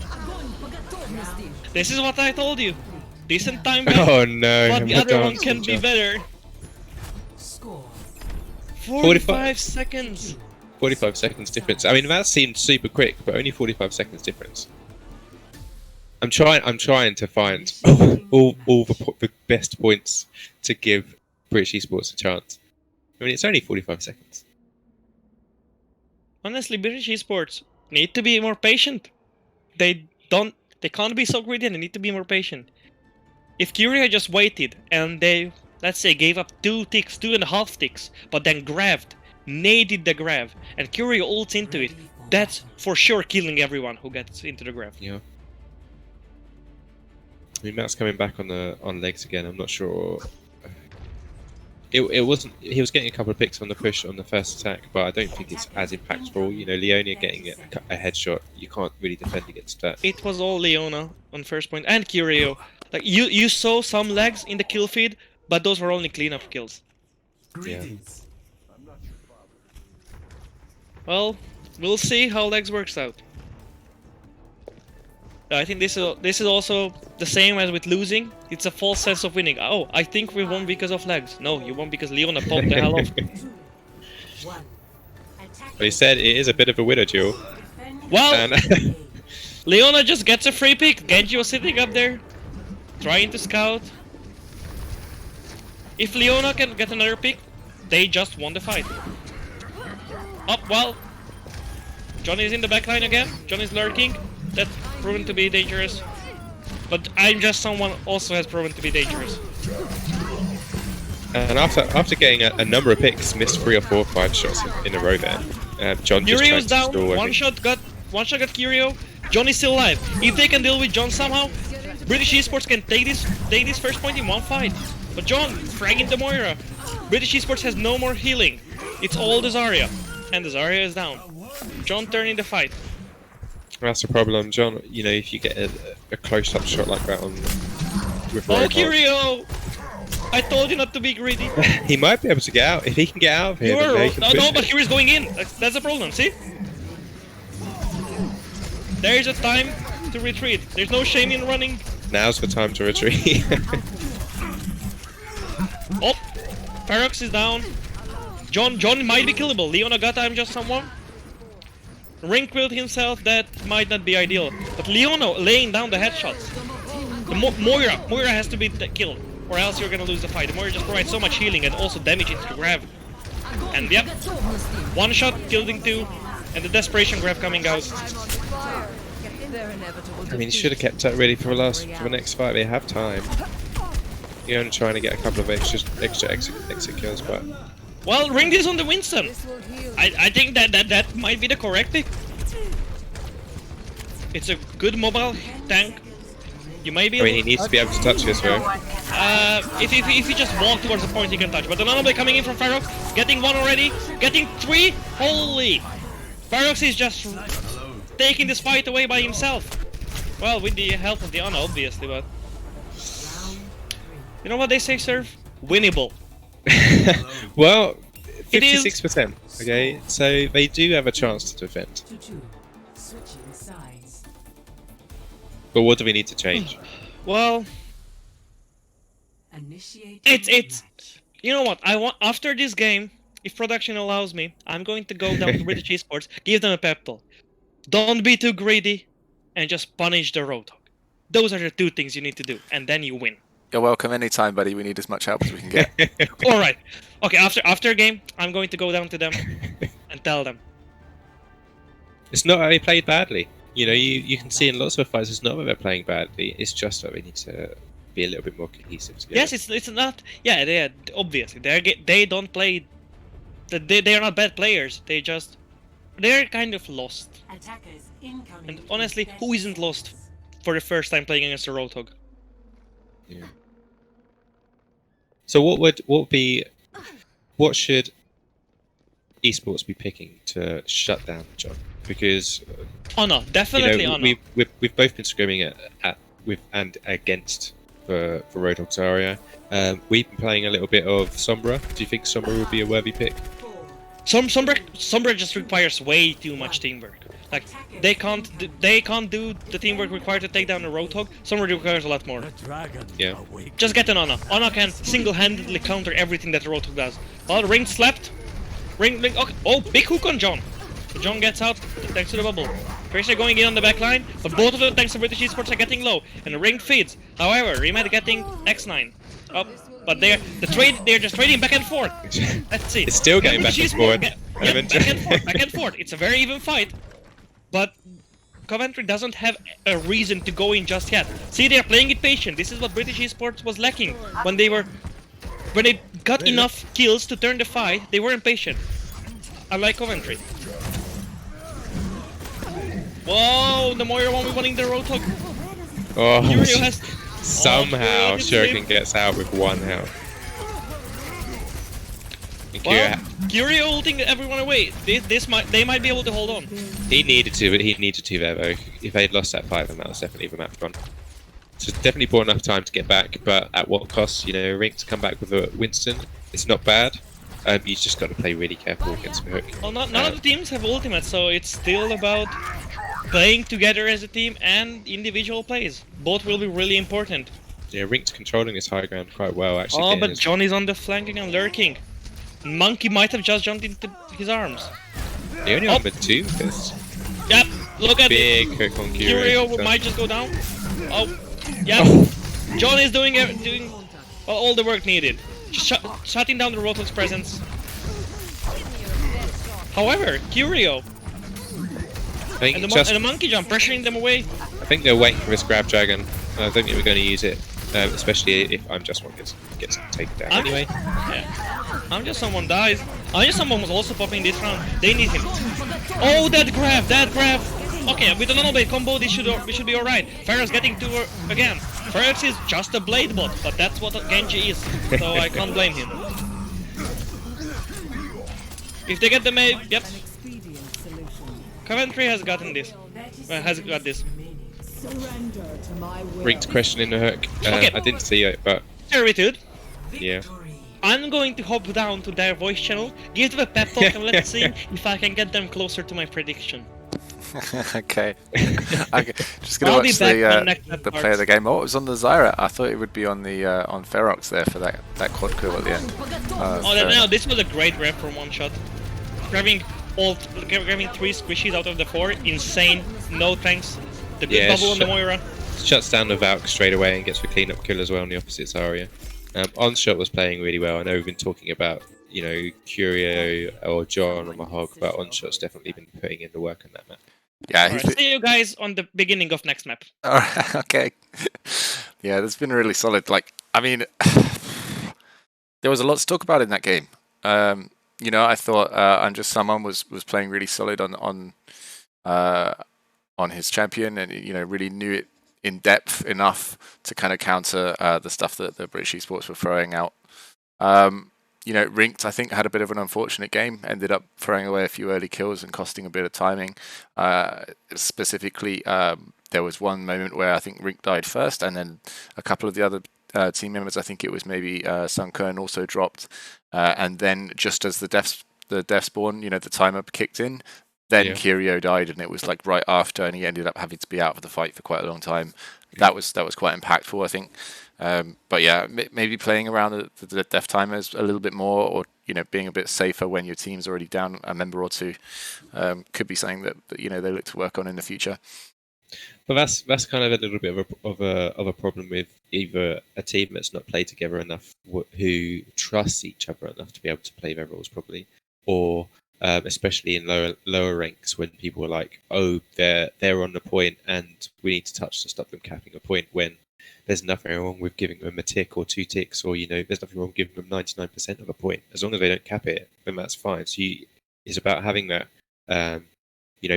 this is what I told you. Decent time, Oh no! but the other one can be better. 45 seconds. 45 seconds difference. I mean, that seemed super quick, but only 45 seconds difference. I'm trying to find all the best points to give British Esports a chance. I mean, it's only 45 seconds. Honestly, British Esports need to be more patient. They can't be so greedy, and they need to be more patient. If Curio just waited and they, let's say, gave up 2.5 ticks, but then grabbed, naded the grab, and Curio ults into it, that's for sure killing everyone who gets into the grab. Yeah. I mean, Matt's coming back on legs again. I'm not sure. It wasn't. He was getting a couple of picks on the push on the first attack, but I don't think it's as impactful. You know, Leonia getting a headshot, you can't really defend against that. It was all Leona on first point, and Curio. Like you saw some legs in the kill feed, but those were only cleanup kills. Yeah. Well, we'll see how legs works out. I think this is also the same as with losing. It's a false sense of winning. Oh, I think we won because of legs. No, you won because Leona popped the hell off. But he said it is a bit of a widow duel. Well, And Leona just gets a free pick. Genji was sitting up there, trying to scout. If Leona can get another pick, they just won the fight. Up, well, Johnny is in the backline again. Johnny's lurking. That's proven to be dangerous. But I'm just someone also has proven to be dangerous. And after getting a number of picks, missed 3 or 4 or 5 shots in a row there. John just Curio's tried to down. stall, One shot got Curio. Johnny's still alive. If they can deal with John somehow, British Esports can take this first point in one fight. But John fragging the Moira. British Esports has no more healing. It's all the Zarya, and the Zarya is down. John turning the fight. That's the problem, John. You know, if you get a close-up shot like that on with Oh, Roadhog, Curio! I told you not to be greedy. he might be able to get out. If he can get out of here, then they can push No, but it. Curio's going in. That's the problem. See? There's a time to retreat. There's no shame in running. Now's the time to retreat. Oh, Ferox is down. John might be killable. Leona got I'm just someone. Ring killed himself, that might not be ideal. But Leona laying down the headshots. The Moira has to be killed, or else you're gonna lose the fight. The Moira just provides so much healing and also damage into the grab. And yep, one shot killing 2, and the desperation grab coming out. I mean, he should have kept that ready for the next fight. They have time. You're only trying to get a couple of extra exit kills, but Well, ring this on the Winston. I think that might be the correct pick. It's a good mobile tank. You may be I able mean, he needs to be able to touch this, though. if he just walk towards the point, he can touch. But the Nanoblade coming in from Ferox, getting 1 already, getting 3. Holy! Ferox is just taking this fight away by himself. Well, with the help of the Ana, obviously, but you know what they say, Serve? Winnable. Well, It is. 56%. Okay, so they do have a chance to defend. Switching sides. But what do we need to change? Well, Initiate. it's you know what? I want after this game, if production allows me, I'm going to go down to British Esports, give them a pep talk. Don't be too greedy, and just punish the Roadhog. Those are the two things you need to do, and then you win. You're welcome anytime, buddy. We need as much help as we can get. All right. Okay. After a game, I'm going to go down to them and tell them. It's not that they played badly. You know, you can see in lots of fights, it's not that they're playing badly. It's just that we need to be a little bit more cohesive together. Yes, it's not. Yeah, they obviously they don't play. They are not bad players. They're kind of lost. Attackers incoming. And honestly, who isn't lost for the first time playing against a Roadhog? Yeah. So what should esports be picking to shut down John? Because Oh no, definitely Honor. we've both been screaming with and against for Roadhog Zarya. We've been playing a little bit of Sombra. Do you think Sombra would be a worthy pick? Sombra just requires way too much teamwork. Like they can't do the teamwork required to take down a Roadhog. Sombra requires a lot more. Yeah. Just get an Ana. Ana can single-handedly counter everything that the Roadhog does. Oh, ring slapped. Ring. Okay. Oh, big hook on John. John gets out thanks to the bubble. Tracer going in on the back line, but both of the tanks of British Esports are getting low, and the ring feeds. However, Remed getting X9 up, but they're just trading back and forth. Let's see. It's still going back and forth. Back and forth. It's a very even fight, but Coventry doesn't have a reason to go in just yet. See, they're playing it patient. This is what British Esports was lacking when they got enough kills to turn the fight. They weren't patient. I like Coventry. Whoa, the Moira won't be winning the Roadhog. Oh, Curio has somehow it's Shuriken him. gets out with 1 health. And Well, Curio ulting everyone away. They might be able to hold on. he needed to, but he needed to there though. If they'd lost that fight, then that was definitely the map gone. So definitely bought enough time to get back, but at what cost? You know, Rink to come back with a Winston, it's not bad. You just got to play really careful against the hook. Well, none of the teams have ultimates, so it's still about playing together as a team and individual plays. Both will be really important. Yeah, Rink's controlling his high ground quite well, actually. Oh, but John is on the flanking and lurking. Monkey might have just jumped into his arms. They only on with 2 fists. Yep, look at Big it. hook on Curio. Curio might just go down. Oh, yep. John is doing all the work needed. Just shutting down the Roadhog's presence. However, Curio I think and the monkey jump pressuring them away. I think they're waiting for this grab dragon. I don't think we're going to use it, especially if I'm just one gets taken down anyway. Yeah. I'm just someone dies. I'm just someone was also popping this round. They need him. Oh, that grab! Okay, with the nano blade combo, we should be alright. Ferrex getting to her again. Ferrex is just a blade bot, but that's what Genji is, so I can't blame him. If they get the maid, yep. Coventry has gotten this. Has got this. Rink's questioning the hook. Okay. I didn't see it, but Servitude. yeah. I'm going to hop down to their voice channel, give them a pep talk, and let's see if I can get them closer to my prediction. Okay. Just gonna I'll be watch back on next the part. play of the game. Oh, it was on the Zyra. I thought it would be on the on Ferox there for that quad kill at the end. No, this was a great rep from one shot. Grabbing 3 squishies out of the 4, insane. No thanks. The good bubble on the Moira. Shuts down the Valk straight away and gets the cleanup kill as well on the opposite Zarya. Onshot was playing really well. I know we've been talking about, you know, Curio or John or Mahog, but Onshot's definitely been putting in the work on that map. Yeah, Right, see you guys on the beginning of next map. Alright, okay. Yeah, that's been really solid. Like, I mean, there was a lot to talk about in that game. You know, I thought I'm just someone was playing really solid on his champion, and you know, really knew it in depth enough to kind of counter the stuff that the British Esports were throwing out. You know, Rinked, I think, had a bit of an unfortunate game, ended up throwing away a few early kills and costing a bit of timing. Specifically, there was one moment where I think Rink died first, and then a couple of the other team members, I think it was maybe Sunkern, also dropped. And then just as the death spawn, you know, the timer kicked in, then Curio died, and it was like right after, and he ended up having to be out of the fight for quite a long time. That was quite impactful, I think. But yeah, maybe playing around the death timers a little bit more, or being a bit safer when your team's already down a member or two, could be something that they look to work on in the future. But that's kind of a little bit of a problem with either a team that's not played together enough, who trusts each other enough to be able to play their roles properly, or especially in lower ranks when people are like, oh, they're on the point and we need to touch to stop them capping a point, when there's nothing wrong with giving them a tick or 2 ticks, or there's nothing wrong with giving them 99% of a point as long as they don't cap it, then that's fine. So it's about having that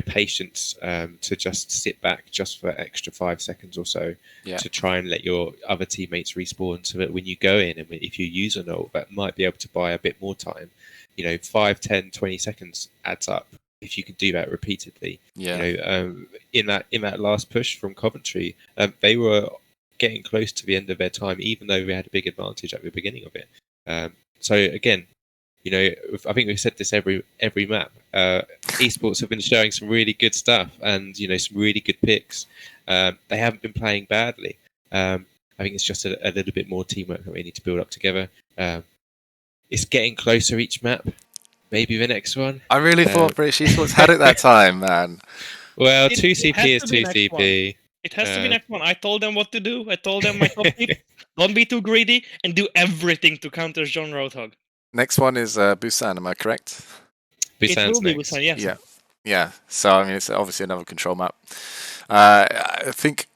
patience to just sit back just for extra 5 seconds or so, to try and let your other teammates respawn, so that when you go in and if you use an ult that might be able to buy a bit more time, 5, 10, 20 seconds adds up if you can do that repeatedly. In that last push from Coventry, they were getting close to the end of their time, even though we had a big advantage at the beginning of it. So again, I think we've said this every map. Esports have been showing some really good stuff, and some really good picks. They haven't been playing badly. I think it's just a little bit more teamwork that we need to build up together. It's getting closer each map. Maybe the next one. I really thought British Esports had it that time, man. Well, 2CP is 2CP. It has to be next one. I told them what to do. I told them my top tips. Don't be too greedy and do everything to counter John Roadhog. Next one is Busan, am I correct? Busan's it will be next. Busan, yes. Yeah. So I mean, it's obviously another control map. I think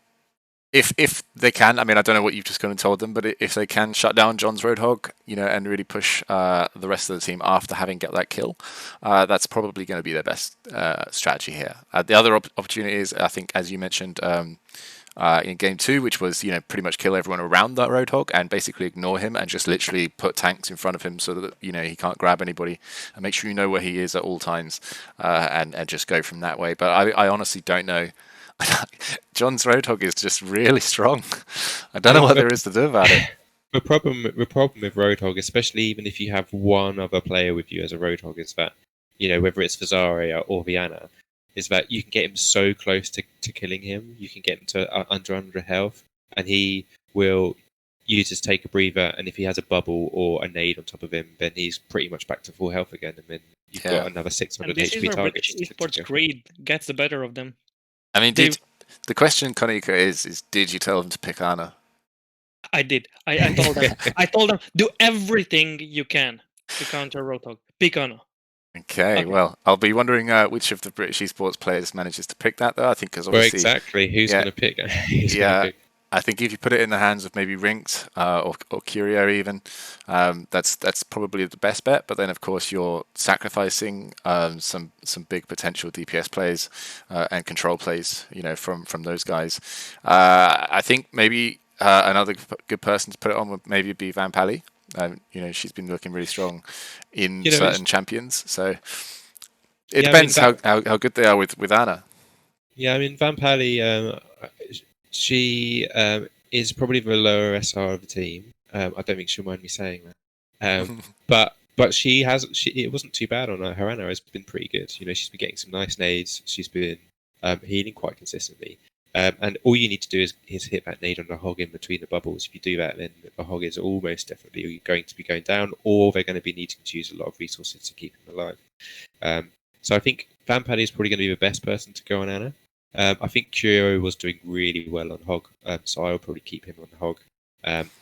if they can, I mean, I don't know what you've just gone and told them, but if they can shut down John's Roadhog, and really push the rest of the team after having get that kill, that's probably going to be their best strategy here. The other opportunity is, I think, as you mentioned, in game 2, which was pretty much kill everyone around that Roadhog and basically ignore him and just literally put tanks in front of him so that he can't grab anybody, and make sure you know where he is at all times, and just go from that way. But I honestly don't know. John's Roadhog is just really strong. I don't know what there is to do about it. The problem with Roadhog, especially even if you have one other player with you as a Roadhog, is that whether it's Vazaria or Viana, is that you can get him so close to killing him. You can get him to under 100 health, and he will use his take a breather, and if he has a bubble or a nade on top of him, then he's pretty much back to full health again, and then you've got another 600 and this HP is where targets. British Esports greed gets the better of them. I mean, the question, Konika, is did you tell them to pick Ana? I did. I told them. I told them, do everything you can to counter Roadhog. Pick Ana. Okay, well, I'll be wondering which of the British Esports players manages to pick that, though. I think because obviously, exactly, who's going to pick? I think if you put it in the hands of maybe Rinks or Curio even, that's probably the best bet. But then, of course, you're sacrificing some big potential DPS plays and control plays, from those guys. I think maybe another good person to put it on would maybe be Van Pally. She's been looking really strong in certain champions. So it depends how good they are with Ana. Yeah, I mean, Van Pally, she is probably the lower SR of the team. I don't think she'll mind me saying that. But it wasn't too bad on her Ana. Has been pretty good. She's been getting some nice nades. She's been healing quite consistently. And all you need to do is hit that nade on the hog in between the bubbles. If you do that, then the hog is almost definitely going to be going down, or they're going to be needing to use a lot of resources to keep him alive. So I think Van Pally is probably going to be the best person to go on Ana. I think Curio was doing really well on hog, so I will probably keep him on the hog.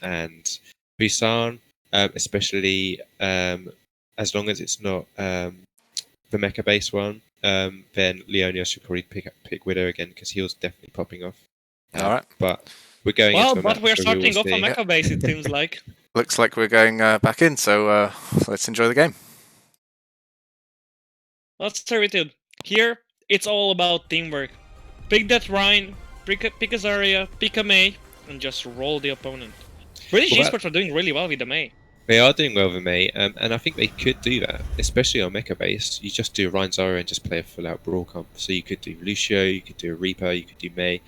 And Busan, especially as long as it's not the mecha base one, then Leonia should probably pick Widow again, because he was definitely popping off. All right, but we're going. But we're starting off a mecha base. It seems like. Looks like we're going back in. So let's enjoy the game. Let's start with it. Here, it's all about teamwork. Pick that Rhine, pick a Zarya, pick a Mei, and just roll the opponent. British Esports are doing really well with the Mei. They are doing well with Mei, and I think they could do that, especially on mecha base. You just do Rhine Zarya and just play a full-out brawl comp. So you could do Lucio, you could do a Reaper, you could do Mei.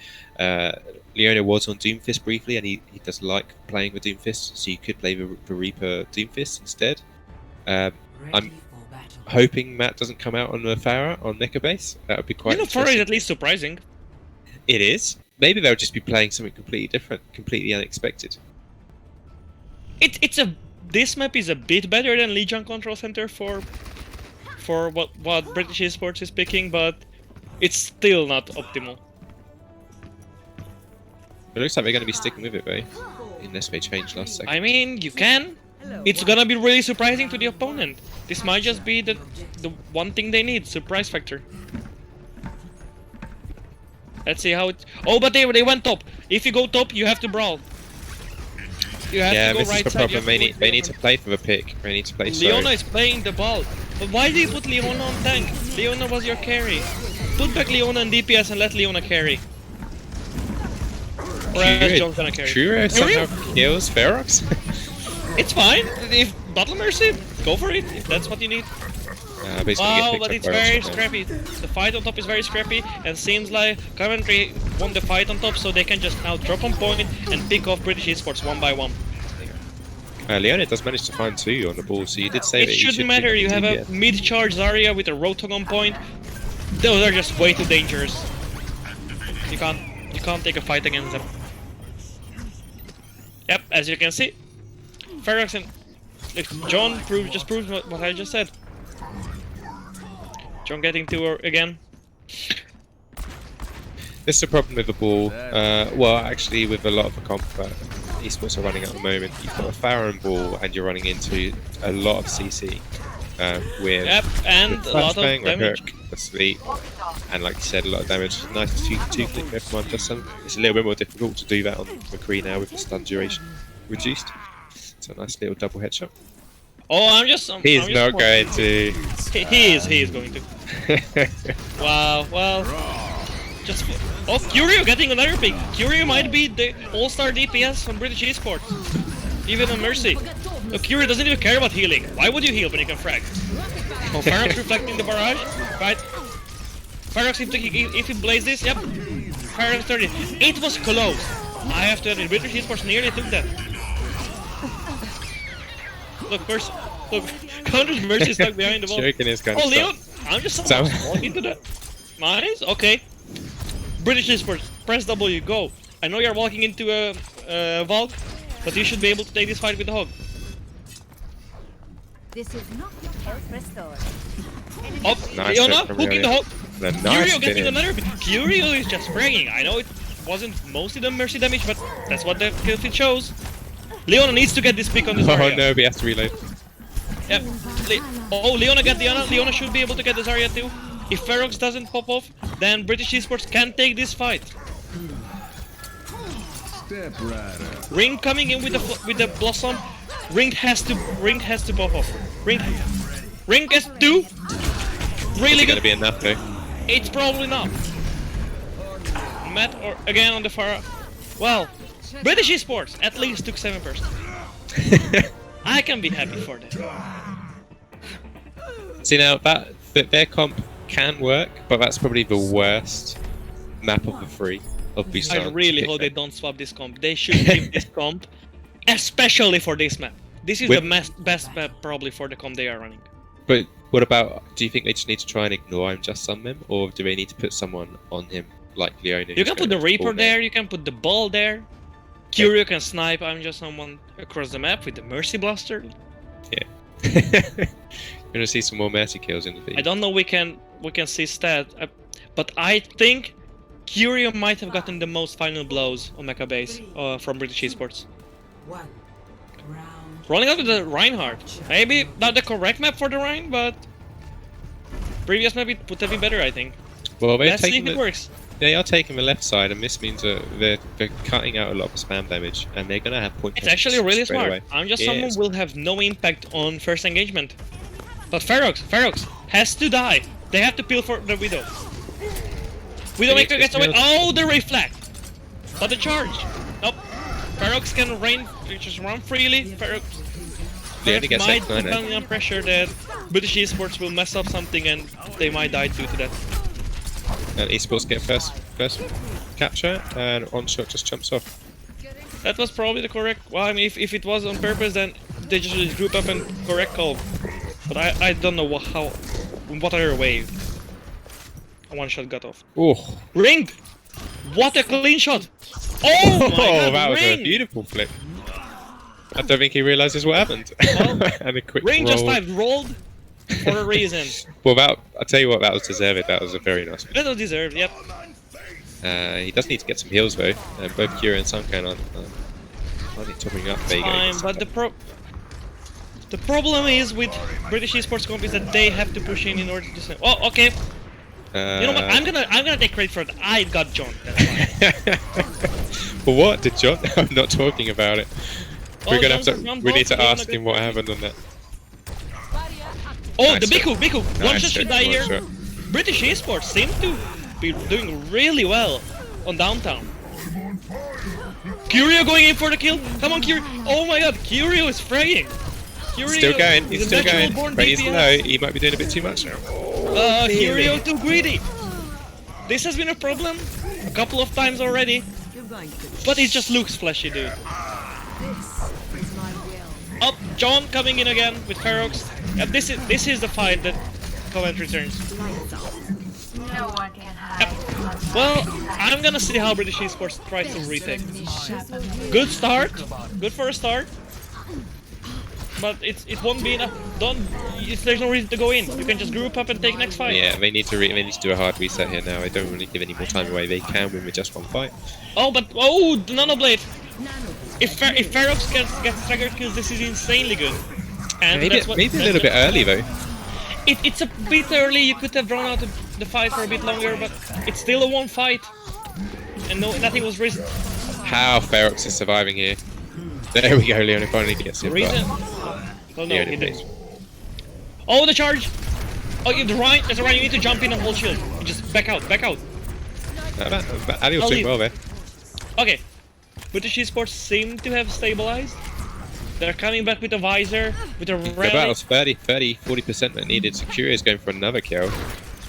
Leona was on Doomfist briefly, and he does like playing with Doomfist, so you could play the Reaper Doomfist instead. I'm hoping Matt doesn't come out on the Pharah on mecha base. That would be quite interesting. Pharah is at least surprising. It is. Maybe they'll just be playing something completely different, completely unexpected. This map is a bit better than Legion Control Center for what British Esports is picking, but it's still not optimal. It looks like they're going to be sticking with it though, unless they change last second. I mean, you can. It's gonna be really surprising to the opponent. This might just be the one thing they need, surprise factor. Let's see how it. Oh, but they went top. If you go top, you have to brawl. You have to go this right is the side. problem. They need to play for the pick. They need to play. Leona is playing the ball. But why do you put Leona on tank? Leona was your carry. Put back Leona on DPS and let Leona carry. Or else John's gonna carry. Curio somehow kills Ferox. It's fine. If Battle Mercy, go for it. If that's what you need. Wow, but it's very scrappy. The fight on top is very scrappy, and seems like Coventry won the fight on top, so they can just now drop on point and pick off British Esports one by one. Leona does manage to find 2 on the ball, so you did say it that shouldn't matter. You have a mid-charge Zarya with a Rotom on point. Those are just way too dangerous. You can't take a fight against them. Yep, as you can see, Ferox and John just proved what I just said. John getting to her again. This is the problem with the ball. Well, actually, with a lot of the comp that esports are running at the moment, you've got a Farron ball and you're running into a lot of CC. With and a lot of damage. Hook, the sleep, and like you said, a lot of damage. Nice to two-click everyone does some. It's a little bit more difficult to do that on McCree now with the stun duration reduced. It's a nice little double headshot. Oh, He's not going to. He is going to. Wow, well. Just. Oh, Curio getting another pick. Curio might be the all-star DPS from British Esports. Even on Mercy. No, Curio doesn't even care about healing. Why would you heal when you can frag? Oh, Ferox reflecting the barrage. Right. Ferox, if he blaze this, yep. Ferox 30. It was close. I have to admit, British Esports nearly took that. Look, first, look, Counter's Mercy stuck behind the wall. Oh, Leon! I'm just walking into that. Nice, okay. British Esports, press W, go. I know you're walking into a vault, but you should be able to take this fight with the hog. This is not your health restored. Oh, nice Leona, hooking the hog. Nice Curio getting another. Curio is just fragging. I know it wasn't mostly the Mercy damage, but that's what the kill feed shows. Leona needs to get this pick on this Zarya. Oh no, he has to reload. Yep. Oh, Leona got Diana. Leona should be able to get the Zarya too. If Ferox doesn't pop off, then British Esports can take this fight. Ring coming in with the Blossom. Ring has to pop off. Ring gets 2. Really good. Gonna be enough though. It's probably not. Matt or again on the far. Well, British Esports at least took 7%. I can be happy for that. See now that their comp can work, but that's probably the worst map of the 3 of Busan. I really hope they don't swap this comp. They should keep this comp, especially for this map. This is the best map probably for the comp they are running. But what about? Do you think they just need to try and ignore him, just stun him, or do they need to put someone on him like Leona? You can put the Reaper there. You can put the ball there. Curio can snipe. I'm just someone across the map with the Mercy Blaster. Yeah. You're gonna see some more Mercy kills in the video. I don't know. We can see stat, but I think Curio might have gotten the most final blows on Mecha base from British Esports. Rolling out with the Reinhardt. Maybe not the correct map for the Rhine, but previous map it would have been better, I think. Well, let's see if it works. They are taking the left side, and this means that they're cutting out a lot of spam damage, and they're gonna have point. It's actually really smart. I'm just someone will have no impact on first engagement. But Ferox has to die. They have to peel for the Widow. Widowmaker gets away. Oh, the reflect. But the charge. Nope. Ferox can just run freely. Ferox might put down pressure that British Esports will mess up something and they might die due to that. And Esports get first capture, and Onshot just jumps off. That was probably the correct. Well, I mean, if it was on purpose, then they just group up and correct call. But I don't know what other way. One shot got off. Oh, Ringed! What a clean shot! Oh my God, that was Ring! a beautiful flip. I don't think he realizes what happened. Well, And a quick Ring roll. just like rolled for a reason. Well, I'll tell you what, that was deserved. That was a very nice one. That was deserved, yep. He does need to get some heals though. Both Kira and Sunken aren't topping up. There you Fine, go. but the problem is with British Esports Comp is that they have to push in order to say, oh, okay. You know what? I'm gonna take credit for it. I got John. Well, what did John? I'm not talking about it. We're gonna have to. John We need to both ask doing him what happened on that. Oh, Nice the shot. Biku! One Nice shot should shot, die one here. shot. British Esports seem to be doing really well on downtown. Curio going in for the kill. Come on, Curio! Oh my God, Curio is fraying. Curio Still going. is He's a still going. natural-born But he's DPS. low. He might be doing a bit too much now. Curio too greedy. This has been a problem a couple of times already, but it just looks flashy, dude. Up, John coming in again with Ferox. This is the fight that Coventry turns. No one can hide. Well, I'm gonna see how British Esports tries to retake. Good start, good for a start, but it won't be enough. There's no reason to go in. You can just group up and take next fight. Yeah, they need to do a hard reset here now. I don't really give any more time away. They can win with just one fight. Oh, but the Nano Blade. If Ferox gets staggered kills, this is insanely good. And Maybe that's what, a little bit early though. It's a bit early. You could have drawn out the fight for a bit longer, but it's still a one fight, and nothing was risked. How Ferox is surviving here. There we go. Leon finally gets him. Reason? Oh no, he didn't. Oh, the charge! Oh, there's a Ryan. You need to jump in and hold shield. You just back out. Ali was doing well there. Okay, British Esports seem to have stabilized. They're coming back with a visor, with a The rally. battle's 40% that needed. Security is going for another kill.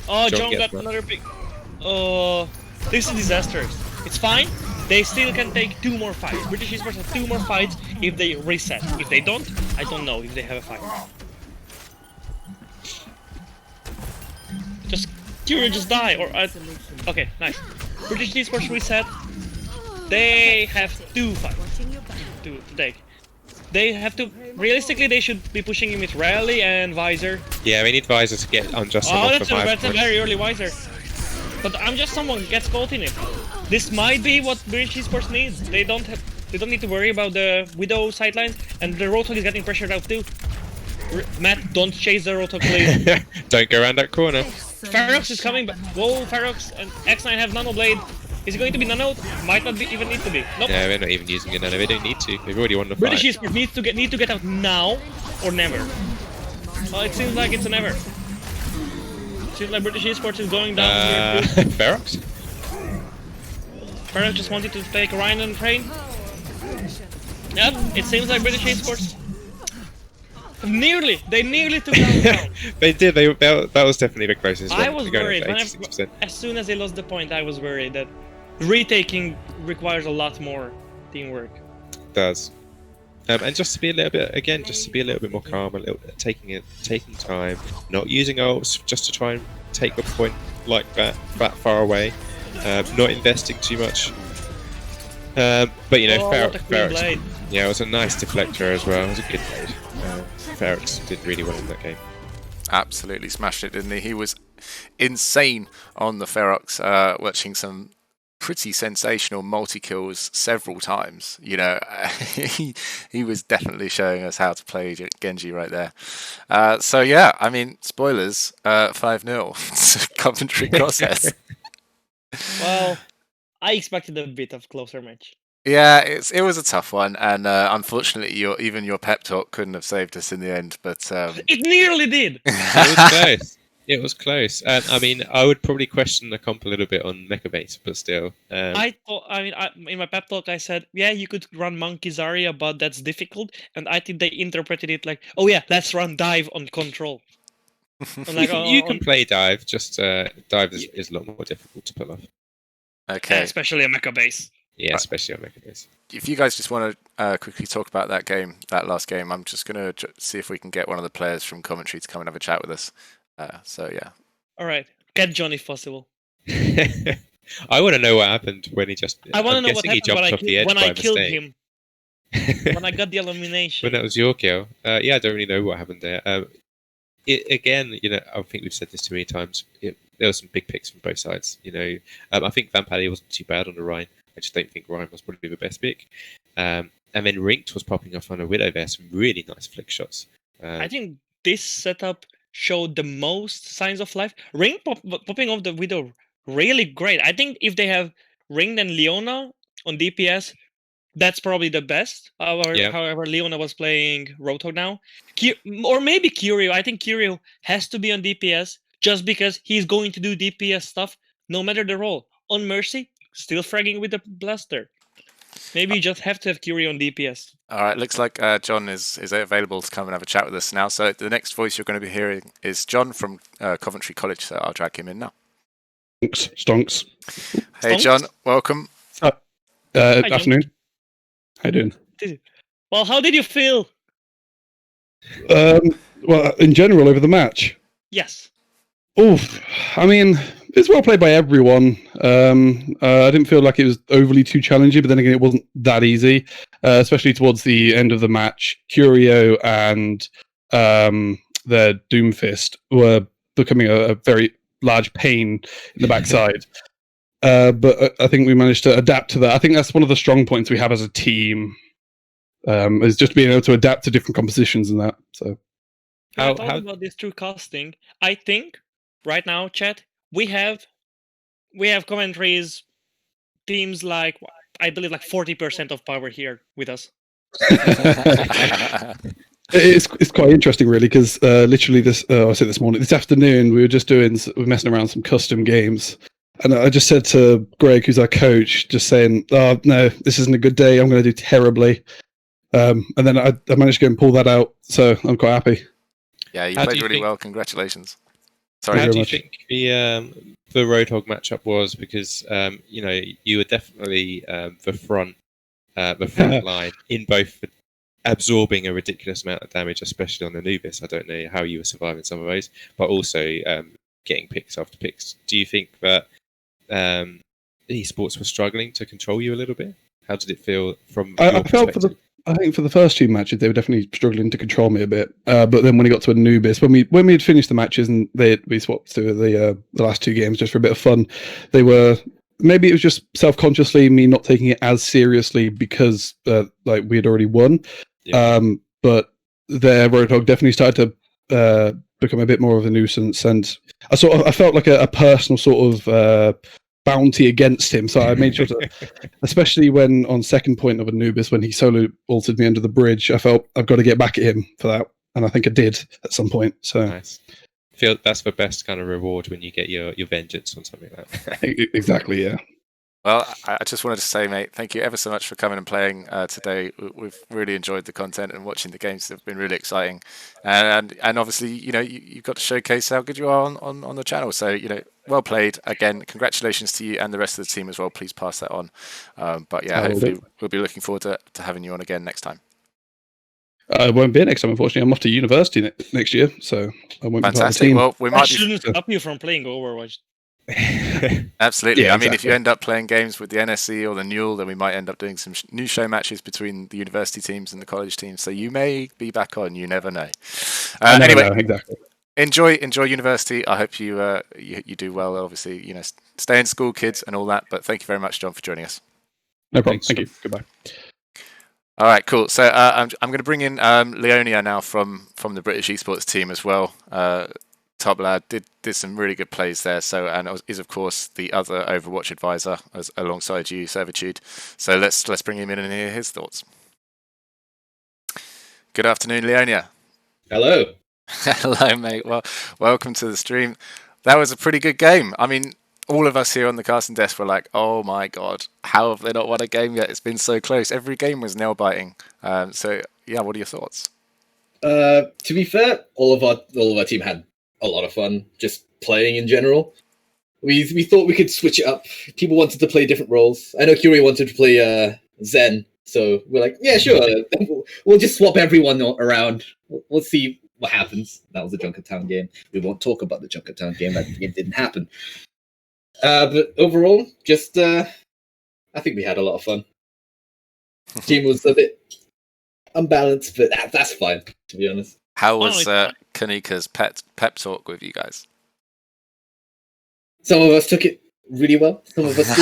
Oh, John John gets got one. another pick. Oh, this is disastrous. It's fine. They still can take 2 more fights. British Esports have 2 more fights if they reset. If they don't, I don't know if they have a fight. Just Kyrian just die or okay, nice. British Esports reset. They have 2 fights to take. They have to realistically they should be pushing him with rally and visor. Yeah, we need Visor to get unjust Oh, off that's the 5 a points. very early visor. But I'm just someone gets caught in it. This might be what British Esports needs. They don't need to worry about the Widow sidelines, and the Roadhog is getting pressured out too. Matt, don't chase the Roadhog, please. Don't go around that corner. Ferox is coming back. Whoa, Ferox and X9 have Nano Blade. Is it going to be nanoed? Might not even need to be. Nope. Yeah, we're not even using it now. They don't need to. They've already won the fight. British Esports need to get out now or never. Well, it seems like it's a never. Seems like British Esports is going down here too. Ferox? Ferox just wanted to take Ryan and Train. Yep, it seems like British Esports. They nearly took down. They did. That was definitely the closest one. I was They're going worried. up to 86%. As soon as they lost the point, I was worried that retaking requires a lot more teamwork. It does. And just to be a little bit more calm, taking time, not using ults just to try and take a point like that far away, not investing too much. But you know, What a clean Ferox, blade. yeah, it was a nice deflector as well. It was a good blade. Ferox did really well in that game. Absolutely smashed it, didn't he? He was insane on the Ferox, watching some pretty sensational multi-kills several times. You know, he was definitely showing us how to play Genji right there. So yeah, I mean, spoilers, 5-0 Coventry Crosshairs. Well, I expected a bit of closer match. Yeah, it was a tough one, and unfortunately, even your pep talk couldn't have saved us in the end. But It nearly did. It was close. It was close. And I mean, I would probably question the comp a little bit on Mecha Base, but still. I in my pep talk, I said, yeah, you could run Monkey Zarya, but that's difficult. And I think they interpreted it like, oh yeah, let's run Dive on control. Like, you can play Dive, just Dive is a lot more difficult to pull off. okay, especially a Mecha Base. Yeah, especially on Mecha Base. if you guys just want to quickly talk about that last game, I'm just going to see if we can get one of the players from Coventry to come and have a chat with us. So yeah. All right, get John if possible. I want to know what happened when he just. I want to know what guessing he happened jumped off the edge when by I killed mistake. him. when I got the elimination. When that was your kill. Yeah, I don't really know what happened there. Again, I think we've said this too many times. There were some big picks from both sides. I think Vampali wasn't too bad on the Rhine. I just don't think Rhine was probably the best pick. And then Rinked was popping off on a Widow there, some really nice flick shots. I think this setup showed the most signs of life. Ring popping off the Widow, really great. I think if they have Ring and Leona on DPS, that's probably the best. However, Leona was playing Roadhog now. Or maybe Curio. I think Curio has to be on DPS just because he's going to do DPS stuff no matter the role. On Mercy, still fragging with the Blaster. Maybe you just have to have Curio on DPS. All right, looks like John is available to come and have a chat with us now. So the next voice you're going to be hearing is John from Coventry College, so I'll drag him in now. Stonks. Hey, John, welcome. Hi, Afternoon. How you doing? Well, how did you feel? Well, in general, over the match. Yes. Oof. I mean, it's well played by everyone. I didn't feel like it was overly too challenging, but then again, it wasn't that easy, especially towards the end of the match. Curio and the Doomfist were becoming a very large pain in the backside. But I think we managed to adapt to that. I think that's one of the strong points we have as a team, is just being able to adapt to different compositions and that. So, How about this through casting? I think right now, chat, we have Coventry's teams like, I believe, like 40% of power here with us. It's quite interesting, really, because literally I said this morning, this afternoon, we were messing around some custom games. And I just said to Greg, who's our coach, just saying, "Oh no, this isn't a good day. I'm going to do terribly." And then I managed to go and pull that out, so I'm quite happy. Yeah, you played really well. Congratulations. Sorry. How do you think the Roadhog matchup was? Because you were definitely the front line in both absorbing a ridiculous amount of damage, especially on Anubis. I don't know how you were surviving some of those, but also getting picks after picks. Do you think that esports were struggling to control you a little bit? How did it feel from your perspective? I think for the first two matches, they were definitely struggling to control me a bit. But then when it got to Anubis, when we had finished the matches and we swapped to the last two games just for a bit of fun, maybe it was just self-consciously me not taking it as seriously because we had already won. Yeah. But their Roadhog definitely started to become a bit more of a nuisance, and I felt like a personal sort of bounty against him. So I made sure to, especially when on second point of Anubis, when he solo ulted me under the bridge, I felt I've got to get back at him for that, and I think I did at some point. So nice. I feel that's the best kind of reward when you get your vengeance on something like that. Exactly, yeah. Well, I just wanted to say, mate, thank you ever so much for coming and playing today. We've really enjoyed the content and watching the games. They've been really exciting, and obviously, you've got to showcase how good you are on the channel. So, well played again. Congratulations to you and the rest of the team as well. Please pass that on. But yeah, hopefully we'll be looking forward to having you on again next time. I won't be next time, unfortunately. I'm off to university next year, so I won't be part of the team. Well, we might shouldn't stop you from playing Overwatch. Absolutely. Yeah, I mean, exactly. If you end up playing games with the NSC or the Newell, then we might end up doing some new show matches between the university teams and the college teams. So you may be back on. You never know. Anyway, exactly. Enjoy university. I hope you do well. Obviously, stay in school, kids, and all that. But thank you very much, John, for joining us. No problem. Thank you. Goodbye. All right, cool. So I'm going to bring in Leonia now from the British Esports team as well. Top lad did some really good plays there. So and is of course the other Overwatch advisor alongside you, Servitude. So let's bring him in and hear his thoughts. Good afternoon, Leonia. Hello. Hello, mate. Well, welcome to the stream. That was a pretty good game. I mean, all of us here on the casting desk were like, "Oh my god, how have they not won a game yet? It's been so close. Every game was nail biting." So yeah, what are your thoughts? To be fair, all of our team had a lot of fun just playing in general. We thought we could switch it up. People wanted to play different roles. I know Curie wanted to play Zen, so we're like, yeah, sure. We'll just swap everyone around. We'll see what happens. That was the Junkertown game. We won't talk about the Junkertown game. That game didn't happen. But overall, just I think we had a lot of fun. The team was a bit unbalanced, but that's fine, to be honest. How Oh, was it's fine. Kanika's pep talk with you guys? Some of us took it really well. Some of us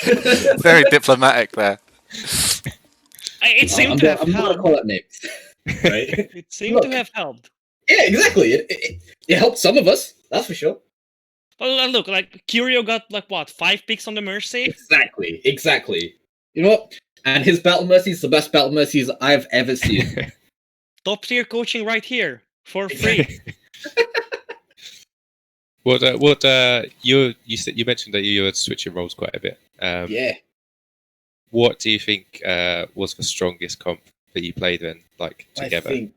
didn't. Very diplomatic there. It seemed to have I'm not gonna helped. call out names, right? It seemed Look. to have helped. Yeah, exactly. It helped some of us, that's for sure. Well, look, like Curio got like what 5 picks on the Mercy. Exactly. You know what? And his battle mercy is the best battle mercies I've ever seen. Top tier coaching right here for free. You said you mentioned that you were switching roles quite a bit. Yeah. What do you think was the strongest comp that you played then, like together? I think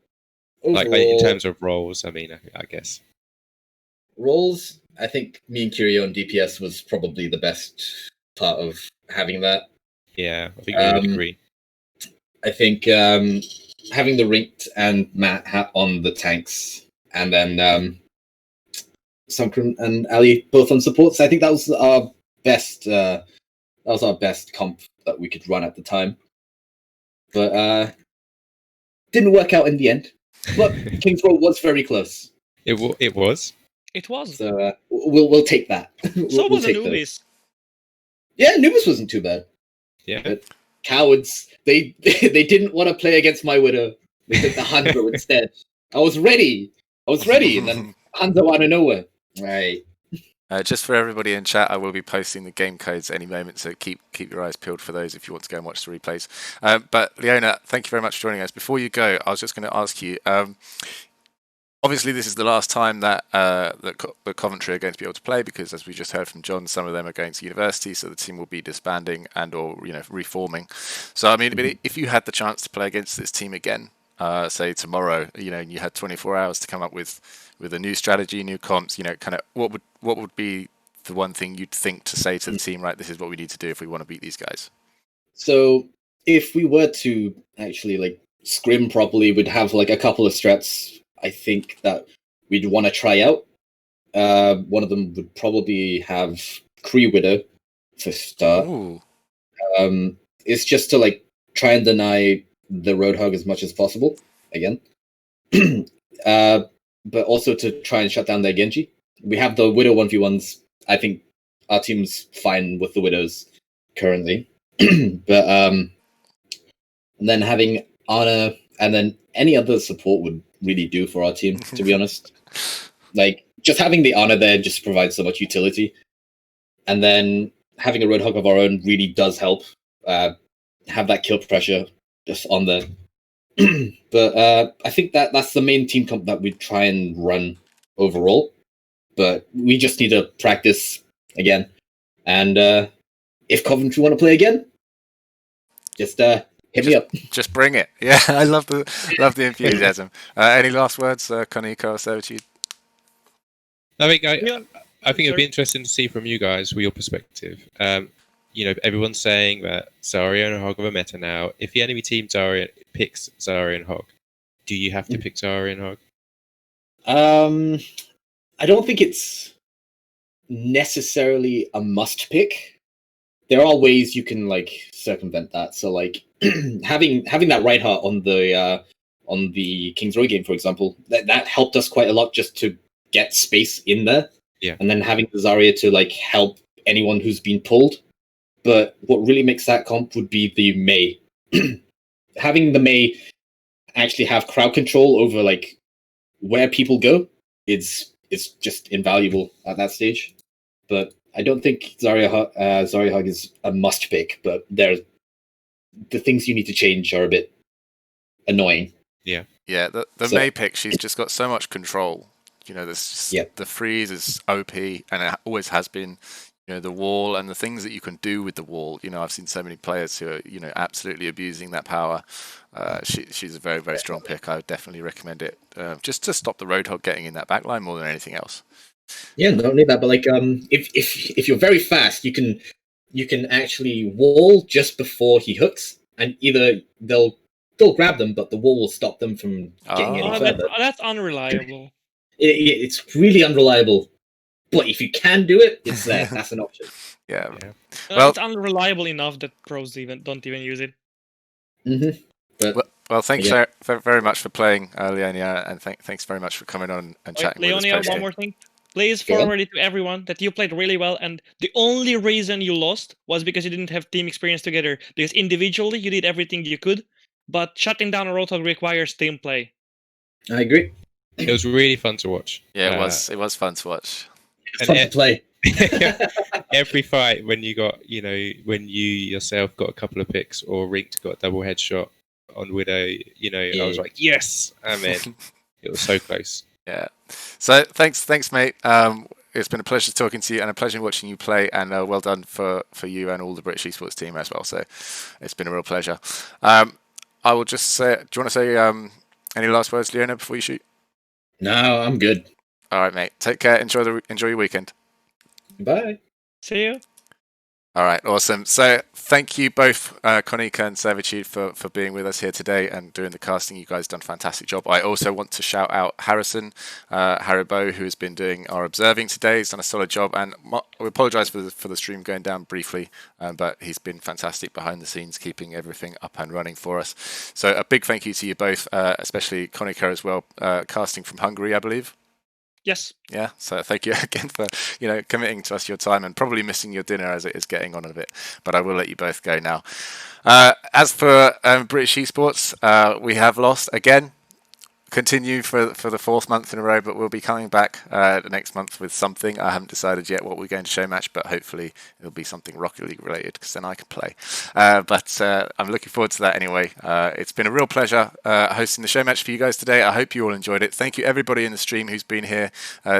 Like in overall, terms of roles, I mean, I guess. roles, I think me and Curio and DPS was probably the best part of having that. Yeah, I think we would agree. I think having the Rinked and Matt hat on the tanks, and then Sunkran and Ali both on supports. I think that was our best. That was our best comp that we could run at the time, but didn't work out in the end. But King's Row was very close, It was. It was. so we'll take that. So was take that. Anubis. Yeah, Anubis wasn't too bad. Yeah. But cowards, they didn't want to play against my Widow. They took the Hanzo instead. I was ready, and then Hanzo out of nowhere. Right. Just for everybody in chat, I will be posting the game codes any moment, so keep your eyes peeled for those if you want to go and watch the replays. But Leona, thank you very much for joining us. Before you go, I was just going to ask you. Obviously, this is the last time that the Coventry are going to be able to play because, as we just heard from John, some of them are going to university, so the team will be disbanding and/or reforming. So, I mean, if you had the chance to play against this team again, say tomorrow, and you had 24 hours to come up with a new strategy, new comps, kind of what would be the one thing you'd think to say to the team? Right, this is what we need to do if we want to beat these guys. So if we were to actually scrim properly, we'd have a couple of strats. I think that we'd want to try out. One of them would probably have Kree Widow for start. Ooh. It's just to try and deny the Roadhog as much as possible again. But also to try and shut down their Genji. We have the Widow 1v1s. I think our team's fine with the Widows currently. But and then having Ana and then any other support would really do for our team, to be honest. Just having the Ana there just provides so much utility. And then having a Roadhog of our own really does help. Have that kill pressure just on there. But I think that's the main team comp that we try and run overall. But we just need to practice again. And if Coventry want to play again, just hit me up. Just bring it. Yeah, I love the enthusiasm. Any last words, Kanika or Servitude? I think it'd be interesting to see from you guys, with your perspective. Everyone's saying that Zarya and Hog are a meta now. If the enemy team picks Zarya and Hog, do you have to pick Zarya and Hog? I don't think it's necessarily a must pick. There are ways you can circumvent that. So having that Reinhardt on the King's Row game, for example, that helped us quite a lot just to get space in there. Yeah. And then having the Zarya to help anyone who's been pulled. But what really makes that comp would be the Mei. Having the Mei actually have crowd control over where people go it's just invaluable at that stage. But I don't think Zarya Hug is a must pick, but the things you need to change are a bit annoying. Yeah. Yeah, the Mei pick, she's just got so much control. The freeze is OP, and it always has been. The wall and the things that you can do with the wall. I've seen so many players who are, absolutely abusing that power. She's a very, very strong pick. I would definitely recommend it, just to stop the Roadhog getting in that backline more than anything else. Yeah, not only that, but if you're very fast, you can actually wall just before he hooks, and either they'll grab them, but the wall will stop them from getting any further. That's unreliable. It's really unreliable. But if you can do it, it's there. That's an option. Yeah. Well, it's unreliable enough that pros don't even use it. But Well, thanks Yeah. very much for playing, Leonia, and thanks very much for coming on and Wait, chatting with us. Leonia, one post-game. more thing. Please Go on. forward it to everyone that you played really well, and the only reason you lost was because you didn't have team experience together. Because individually you did everything you could, but shutting down a Roadhog requires team play. I agree. It was really fun to watch. Yeah, it was fun to watch. It's fun to play. Every fight when you got, when you yourself got a couple of picks or Rinked got a double headshot on Widow, I was like, yes, I'm in. It was so close. Yeah. So thanks, mate. It's been a pleasure talking to you and a pleasure watching you play, and well done for you and all the British Esports team as well. So it's been a real pleasure. I will just say, do you want to say any last words, Leona, before you shoot? No, I'm good. All right, mate. Take care. Enjoy your weekend. Bye. See you. All right, awesome. So thank you both, Konika and Servitude, for being with us here today and doing the casting. You guys done a fantastic job. I also want to shout out Harrison, Haribo, who has been doing our observing today. He's done a solid job, and we apologise for the stream going down briefly, but he's been fantastic behind the scenes, keeping everything up and running for us. So a big thank you to you both, especially Konika as well, casting from Hungary, I believe. Yes. Yeah, so thank you again for committing to us your time and probably missing your dinner as it is getting on a bit. But I will let you both go now. As for British Esports, we have lost again. Continue for the fourth month in a row, but we'll be coming back next month with something. I haven't decided yet what we're going to Showmatch, but hopefully it'll be something Rocket League related, because then I can play. But I'm looking forward to that anyway. It's been a real pleasure hosting the Showmatch for you guys today. I hope you all enjoyed it. Thank you everybody in the stream who's been here.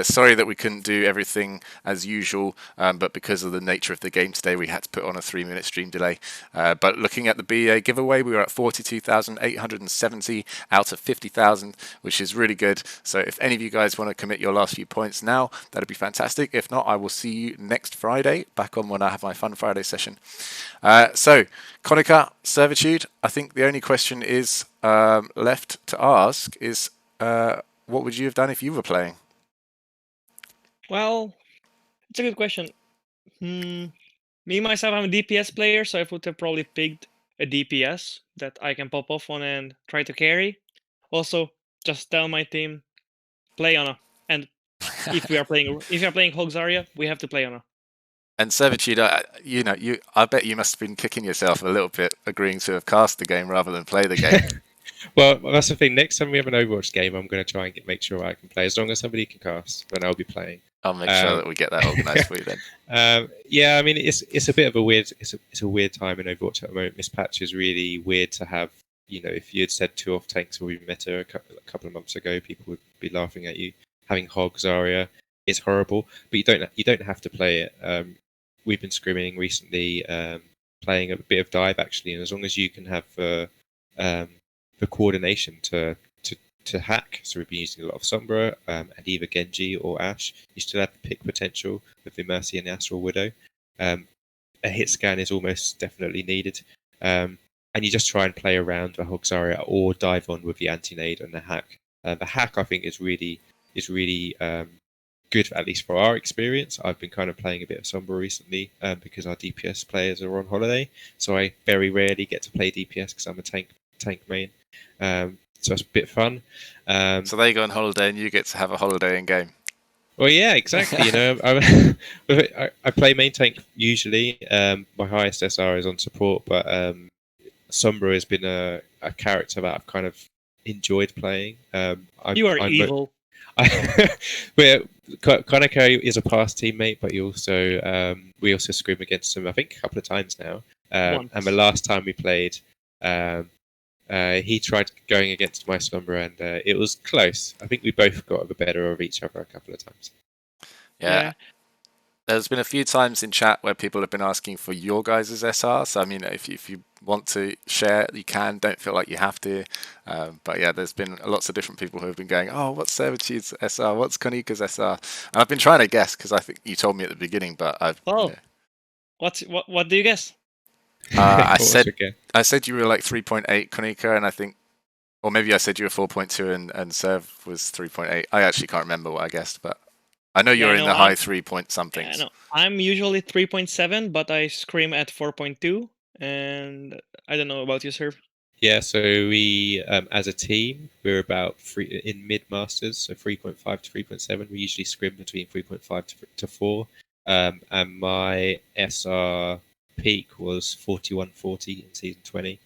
Sorry that we couldn't do everything as usual, but because of the nature of the game today, we had to put on a 3-minute stream delay. But looking at the BEA giveaway, we were at 42,870 out of 50,000. Which is really good. So if any of you guys want to commit your last few points now, that'd be fantastic. If not, I will see you next Friday, back on when I have my Fun Friday session. So, Konika, Servitude, I think the only question is left to ask is, what would you have done if you were playing? Well, it's a good question. Me, myself, I'm a DPS player, so I would have probably picked a DPS that I can pop off on and try to carry. Also, just tell my team, play Ana. And if we are playing Hogs Zarya, we have to play Ana. And Servitude, I bet you must have been kicking yourself a little bit, agreeing to have cast the game rather than play the game. Well, that's the thing. Next time we have an Overwatch game, I'm going to try and make sure I can play. As long as somebody can cast, then I'll be playing. I'll make sure that we get that organised for you then. Yeah, I mean, it's a bit of a weird it's a weird time in Overwatch at the moment. Miss Patch is really weird to have. If you had said 2 off tanks or we met her a couple of months ago, people would be laughing at you. Having Hog Zarya is horrible, but you don't have to play it. We've been scrimming recently, playing a bit of dive actually, and as long as you can have the coordination to hack, so we've been using a lot of Sombra and either Genji or Ashe. You still have the pick potential with the Mercy and the Astral Widow. A hit scan is almost definitely needed. And you just try and play around the Hog Zarya or dive on with the anti-nade and the hack. The hack, I think, is really good, at least for our experience. I've been kind of playing a bit of Sombra recently because our DPS players are on holiday, so I very rarely get to play DPS because I'm a tank main. So it's a bit fun. So they go on holiday and you get to have a holiday in game. Well, yeah, exactly. I play main tank usually. My highest SR is on support, but Sombra has been a character that I've kind of enjoyed playing. You are evil. Konika is a past teammate, but we also scrim against him, I think, a couple of times now. And the last time we played, he tried going against my Sombra, and it was close. I think we both got the better of each other a couple of times. Yeah. There's been a few times in chat where people have been asking for your guys' SR. So, I mean, if you want to share, you can. Don't feel like you have to. But yeah, there's been lots of different people who have been going, oh, what's Servitude's SR? What's Konika's SR? And I've been trying to guess because I think you told me at the beginning, but I've... What do you guess? I said you were like 3.8 Konika, and I think... Or maybe I said you were 4.2 and Serv was 3.8. I actually can't remember what I guessed, but... I know you're in the high 3 point something. Yeah, I'm usually 3.7, but I scream at 4.2, and I don't know about you, Serv. Yeah, so we, as a team, we're about in mid masters, so 3.5 to 3.7. We usually scrim between 3.5 to 4. And my SR peak was 4140 in season 20.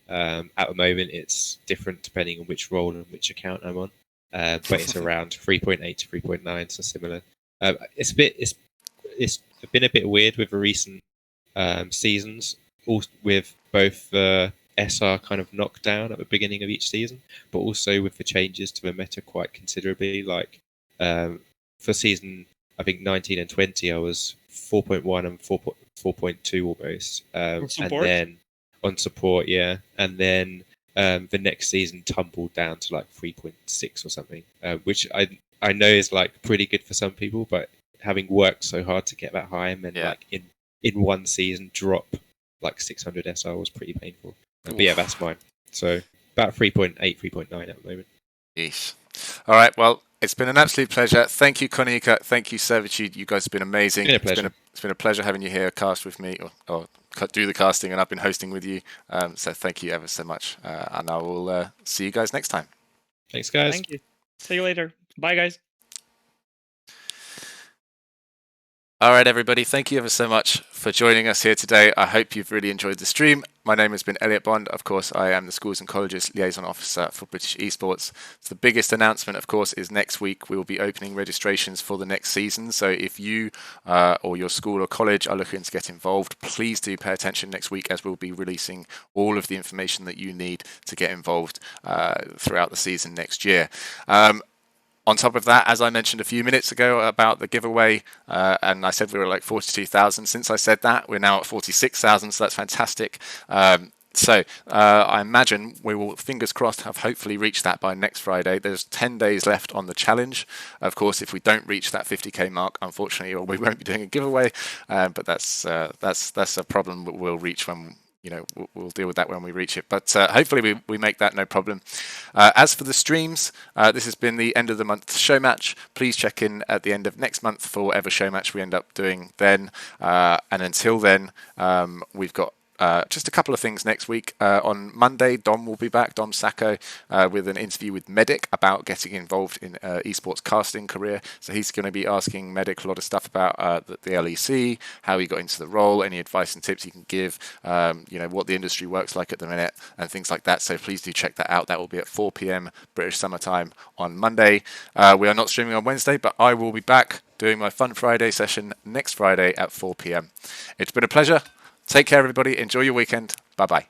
At the moment, it's different depending on which role and which account I'm on, but it's around 3.8 to 3.9, so similar. It's been a bit weird with the recent seasons, with both the SR kind of knockdown at the beginning of each season, but also with the changes to the meta quite considerably. Like for season, I think 19 and 20, I was 4.1 and 4.2 almost, and then on support, yeah, and then the next season tumbled down to like 3.6 or something, which I know is like pretty good for some people, but having worked so hard to get that high and then like in one season drop like 600 SR was pretty painful. But yeah, that's mine. So about 3.8, 3.9 at the moment. Yeesh. All right, well, it's been an absolute pleasure. Thank you, Konika. Thank you, Servitude. You guys have been amazing. It's been a pleasure. It's been a pleasure having you here, cast with me, or do the casting, and I've been hosting with you. So thank you ever so much. And I will see you guys next time. Thanks, guys. Thank you. See you later. Bye, guys. All right, everybody. Thank you ever so much for joining us here today. I hope you've really enjoyed the stream. My name has been Elliot Bond. Of course, I am the Schools and Colleges Liaison Officer for British Esports. So the biggest announcement, of course, is next week we will be opening registrations for the next season. So if you or your school or college are looking to get involved, please do pay attention next week, as we'll be releasing all of the information that you need to get involved throughout the season next year. On top of that, as I mentioned a few minutes ago about the giveaway, and I said we were like 42,000. Since I said that, we're now at 46,000, so that's fantastic. So I imagine we will, fingers crossed, have hopefully reached that by next Friday. There's 10 days left on the challenge. Of course, if we don't reach that 50k mark, unfortunately, we won't be doing a giveaway. But that's a problem that we'll reach when. We'll deal with that when we reach it. But hopefully we make that no problem. As for the streams, this has been the end of the month Showmatch. Please check in at the end of next month for whatever Showmatch we end up doing then. And until then, we've got just a couple of things next week. On Monday, Dom will be back, Dom Sacco, with an interview with Medic about getting involved in esports casting career. So he's going to be asking Medic a lot of stuff about the LEC, how he got into the role, any advice and tips he can give, what the industry works like at the minute, and things like that. So please do check that out. That will be at 4 p.m. British Summer Time on Monday. We are not streaming on Wednesday, but I will be back doing my Fun Friday session next Friday at 4 p.m. It's been a pleasure. Take care, everybody. Enjoy your weekend. Bye-bye.